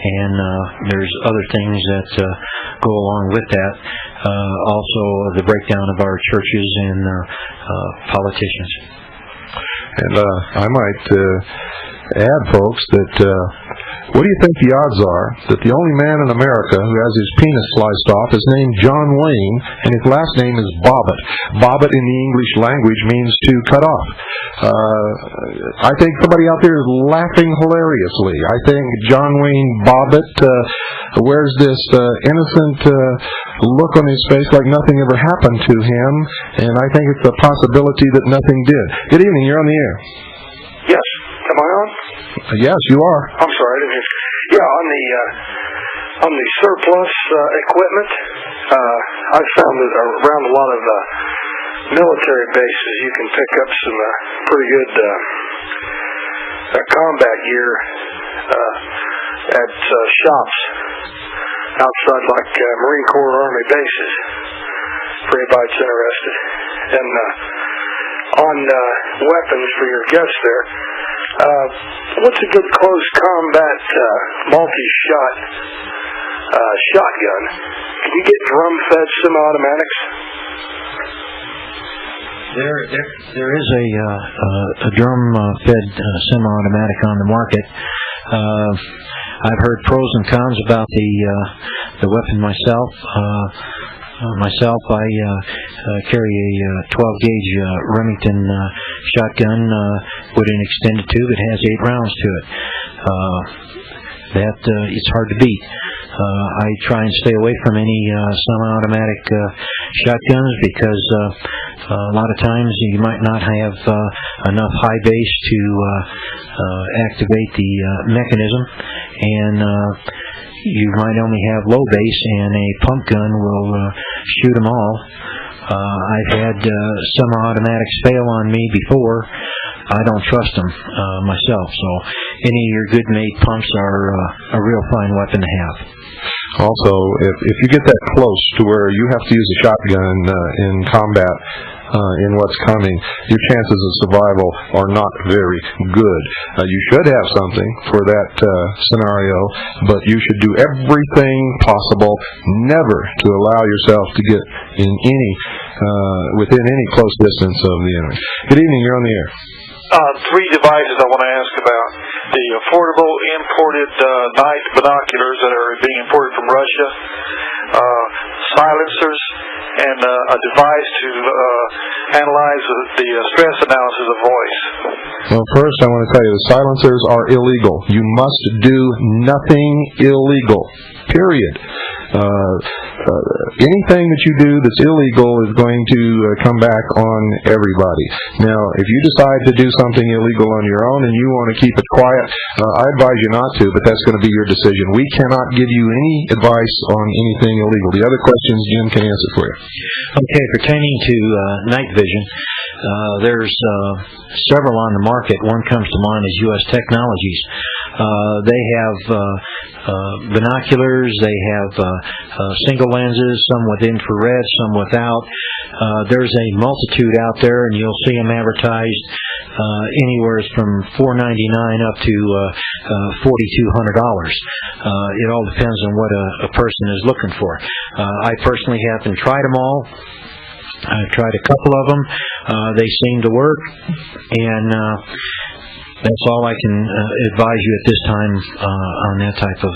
S2: And there's other things that go along with that. Also, the breakdown of our churches and politicians.
S1: And I might add, folks, that what do you think the odds are that the only man in America who has his penis sliced off is named John Wayne, and his last name is Bobbitt? Bobbitt in the English language means to cut off. I think somebody out there is laughing hilariously. I think John Wayne Bobbitt wears this innocent look on his face like nothing ever happened to him, and I think it's a possibility that nothing did. Good evening, you're on the air.
S10: Yes. Am I on?
S1: Yes, you are.
S10: I'm sorry. Yeah, on the surplus equipment, I've found that around a lot of military bases you can pick up some pretty good combat gear at shops outside like Marine Corps Army bases for anybody's interested. And on weapons for your guests there, What's a good close combat multi-shot shotgun? Can you get drum-fed semi-automatics?
S2: There is a drum-fed semi-automatic on the market. I've heard pros and cons about the weapon myself. I carry a 12-gauge Remington shotgun with an extended tube. It has 8 rounds to it. It's hard to beat. I try and stay away from any semi-automatic shotguns because a lot of times you might not have enough high base to activate the mechanism, and you might only have low base, and a pump gun will shoot them all. I've had semi-automatics fail on me before. I don't trust them myself, so any of your good-made pumps are a real fine weapon to have.
S1: Also, if you get that close to where you have to use a shotgun in combat in what's coming, your chances of survival are not very good. You should have something for that scenario, but you should do everything possible never to allow yourself to get in within any close distance of the enemy. Good evening, you're on the air.
S11: 3 devices I want to ask about. The affordable imported night binoculars that are being imported from Russia, silencers, and a device to analyze the stress analysis of voice.
S1: Well, first I want to tell you the silencers are illegal. You must do nothing illegal, period. Anything that you do that's illegal is going to come back on everybody. Now, if you decide to do something illegal on your own and you want to keep it quiet, I advise you not to, but that's going to be your decision. We cannot give you any advice on anything illegal. The other questions Jim can answer for you.
S2: Okay, pertaining to night vision, there's several on the market. One comes to mind is U.S. Technologies. They have binoculars, they have single lenses, some with infrared, some without. There's a multitude out there, and you'll see them advertised anywhere from $499 up to $4,200. It all depends on what a person is looking for. I personally haven't tried them all. I've tried a couple of them. They seem to work, and that's all I can advise you at this time on that type of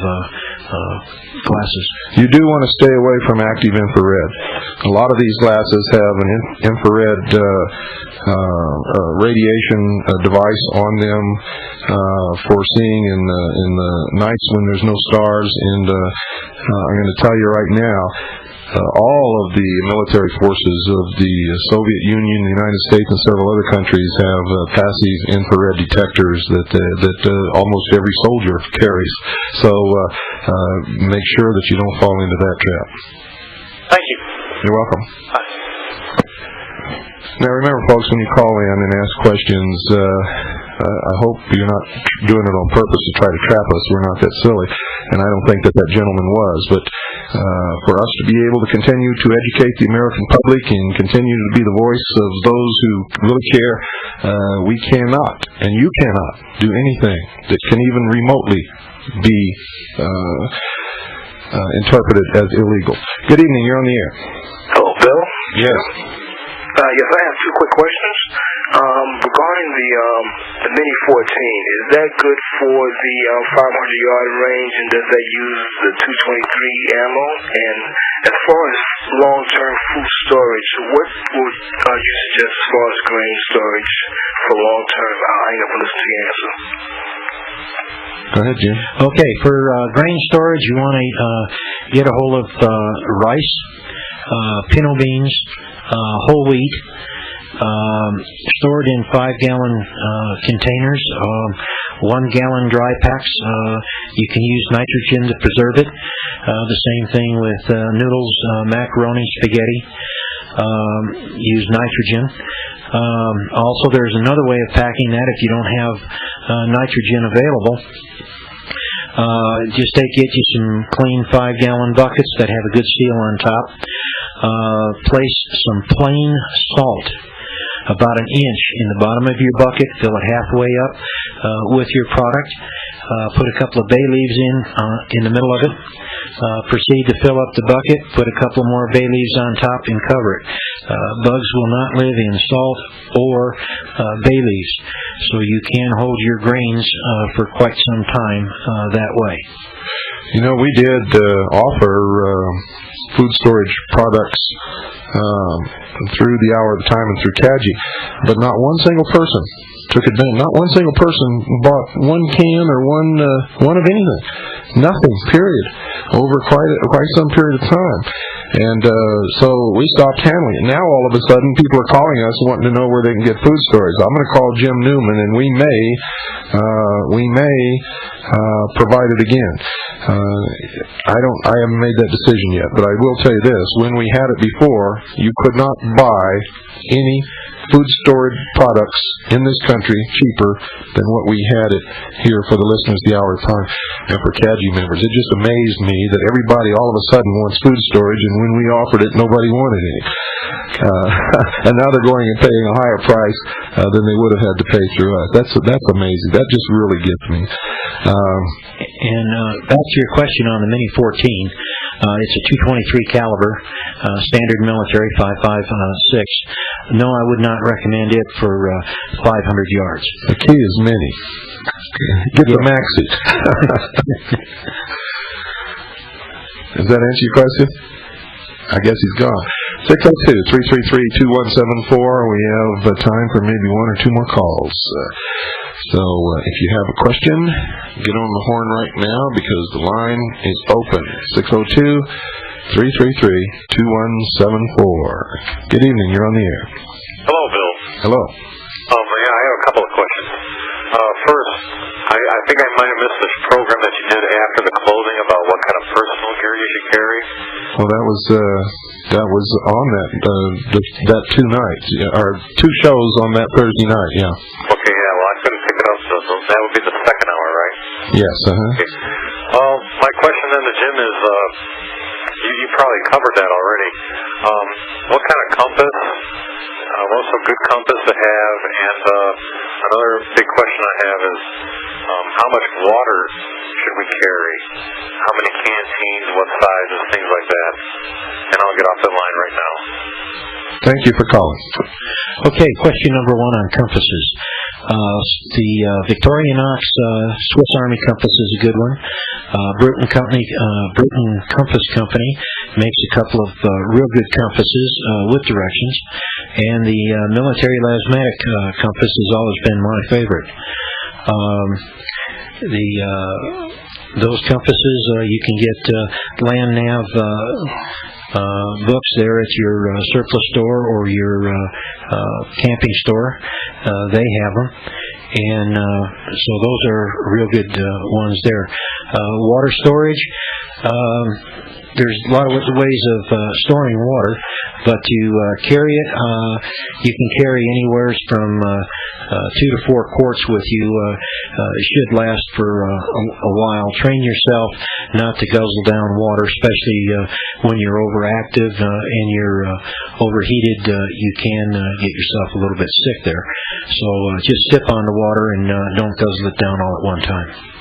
S2: glasses.
S1: You do want to stay away from active infrared. A lot of these glasses have an infrared radiation device on them for seeing in the nights when there's no stars. And I'm going to tell you right now, all of the military forces of the Soviet Union, the United States, and several other countries have passive infrared detectors that almost every soldier carries. So make sure that you don't fall into that trap.
S11: Thank you.
S1: You're welcome.
S11: Bye.
S1: Now remember, folks, when you call in and ask questions, I hope you're not doing it on purpose to try to trap us. We're not that silly, and I don't think that gentleman was. But for us to be able to continue to educate the American public and continue to be the voice of those who really care, we cannot, and you cannot, do anything that can even remotely be interpreted as illegal. Good evening, you're on the air.
S10: Hello, Bill.
S1: Yes.
S10: Yes, I have 2 quick questions. Regarding the Mini 14, is that good for the 500-yard range, and does that use the 223 ammo? And as far as long-term food storage, what would you suggest as far as grain storage for long-term? I'll hang up and listen to the answer.
S1: Go ahead, Jim.
S2: Okay, for grain storage, you want to get a hold of rice, pinto beans, whole wheat, stored in 5-gallon containers, 1-gallon dry packs. You can use nitrogen to preserve it. The same thing with noodles, macaroni, spaghetti. Use nitrogen. Also, there's another way of packing that if you don't have nitrogen available. Just get you some clean 5-gallon buckets that have a good seal on top. Place some plain salt about an inch in the bottom of your bucket. Fill it halfway up with your product. Put a couple of bay leaves in the middle of it. Proceed to fill up the bucket. Put a couple more bay leaves on top and cover it. Bugs will not live in salt or bay leaves, so you can hold your grains for quite some time that way.
S1: You know, we did offer food storage products through the Hour of the Time and through CAGI, but not one single person took advantage. Not one single person bought one can or one of anything. Nothing, period, over quite some period of time. And so we stopped handling it. Now all of a sudden people are calling us wanting to know where they can get food storage. I'm going to call Jim Newman, and we may provide it again. I haven't made that decision yet, but I will tell you this: when we had it before, you could not buy any food storage products in this country cheaper than what we had it here for the listeners of the Hour of Time and for CAGI members. It just amazed me that everybody all of a sudden wants food storage, and when we offered it, nobody wanted any. And now they're going and paying a higher price than they would have had to pay through us. That's amazing. That just really gets me.
S2: And back to your question on the Mini 14, it's a .223 caliber, standard military 5.56. No, I would not recommend it for 500 yards.
S1: The key is Mini. Get the Maxi. Does that answer your question? I guess he's gone. 602-333-2174. We have time for maybe one or two more calls. So if you have a question, get on the horn right now because the line is open. 602-333-2174. Good evening. You're on the air.
S12: Hello, Bill.
S1: Hello.
S12: Yeah, I have a couple of questions. First, I think I might have missed this program that you did after the clothing about what kind of personal gear you should carry.
S1: Well, that was on that 2 nights, or 2 shows on that Thursday night. Yeah.
S12: Okay. Yeah. Well, I couldn't pick it up, so that would be the second hour, right?
S1: Yes.
S12: Okay. My question then to Jim is, you probably covered that already. What kind of compass? What's a good compass to have? And another big question I have is, how much water should we carry? How many canteens? What sizes? Things like that. And I'll get off the line right now.
S1: Thank you for calling.
S2: Okay, question number 1 on compasses. The Victorinox Swiss Army compass is a good one. Bruton Compass Company makes a couple of real good compasses with directions, and the Military Lasmatic compass has always been my favorite. Those compasses you can get land nav books there at your surplus store or your camping store. They have them, and so those are real good ones there. Water storage. There's a lot of ways of storing water, but to carry it, you can carry anywhere from 2 to 4 quarts with you. It should last for a while. Train yourself not to guzzle down water, especially when you're overactive and you're overheated. You can get yourself a little bit sick there. So just sip on the water and don't guzzle it down all at one time.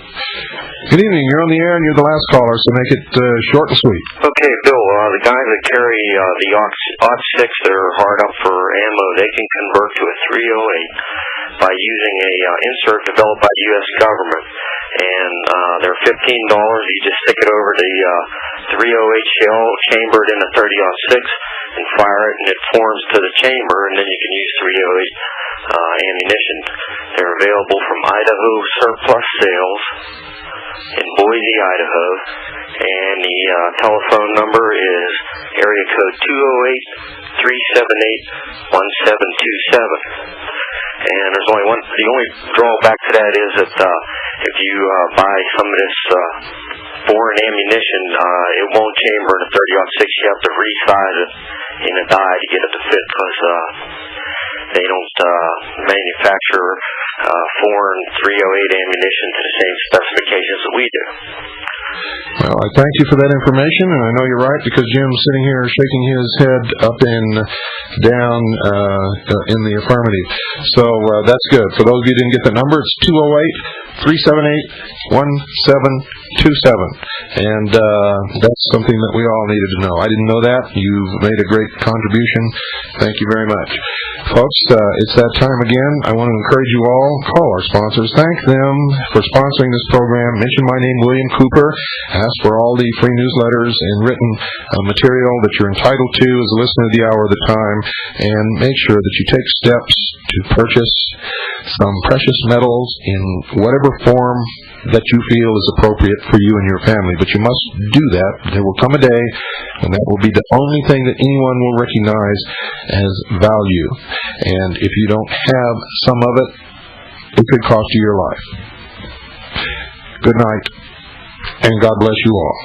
S1: Good evening. You're on the air, and you're the last caller, so make it short and sweet.
S8: Okay, Bill, the guys that carry the OT-6 that are hard up for ammo, they can convert to a 308 by using a insert developed by the U.S. government. And they're $15. You just stick it over the 308 shell, chamber it in a 30-06, and fire it, and it forms to the chamber, and then you can use 308 ammunition. They're available from Idaho Surplus Sales in Boise, Idaho, and the telephone number is area code 208-378-1727. And there's only one. The only drawback to that is that if you buy some of this foreign ammunition, it won't chamber in a 30-06. You have to resize it in a die to get it to fit because they don't manufacture foreign 308 ammunition to the same specifications that we do.
S1: Well, I thank you for that information, and I know you're right because Jim's sitting here shaking his head up in down in the affirmative. So that's good. For those of you who didn't get the number, it's 208-378-1727. And that's something that we all needed to know. I didn't know that. You've made a great contribution. Thank you very much. Folks, it's that time again. I want to encourage you all, call our sponsors. Thank them for sponsoring this program. Mention my name, William Cooper. Ask for all the free newsletters and written material that you're entitled to as a listener of the hour of the time. And make sure that you take steps to purchase some precious metals in whatever form that you feel is appropriate for you and your family. But you must do that. There will come a day when that will be the only thing that anyone will recognize as value. And if you don't have some of it, it could cost you your life. Good night, and God bless you all.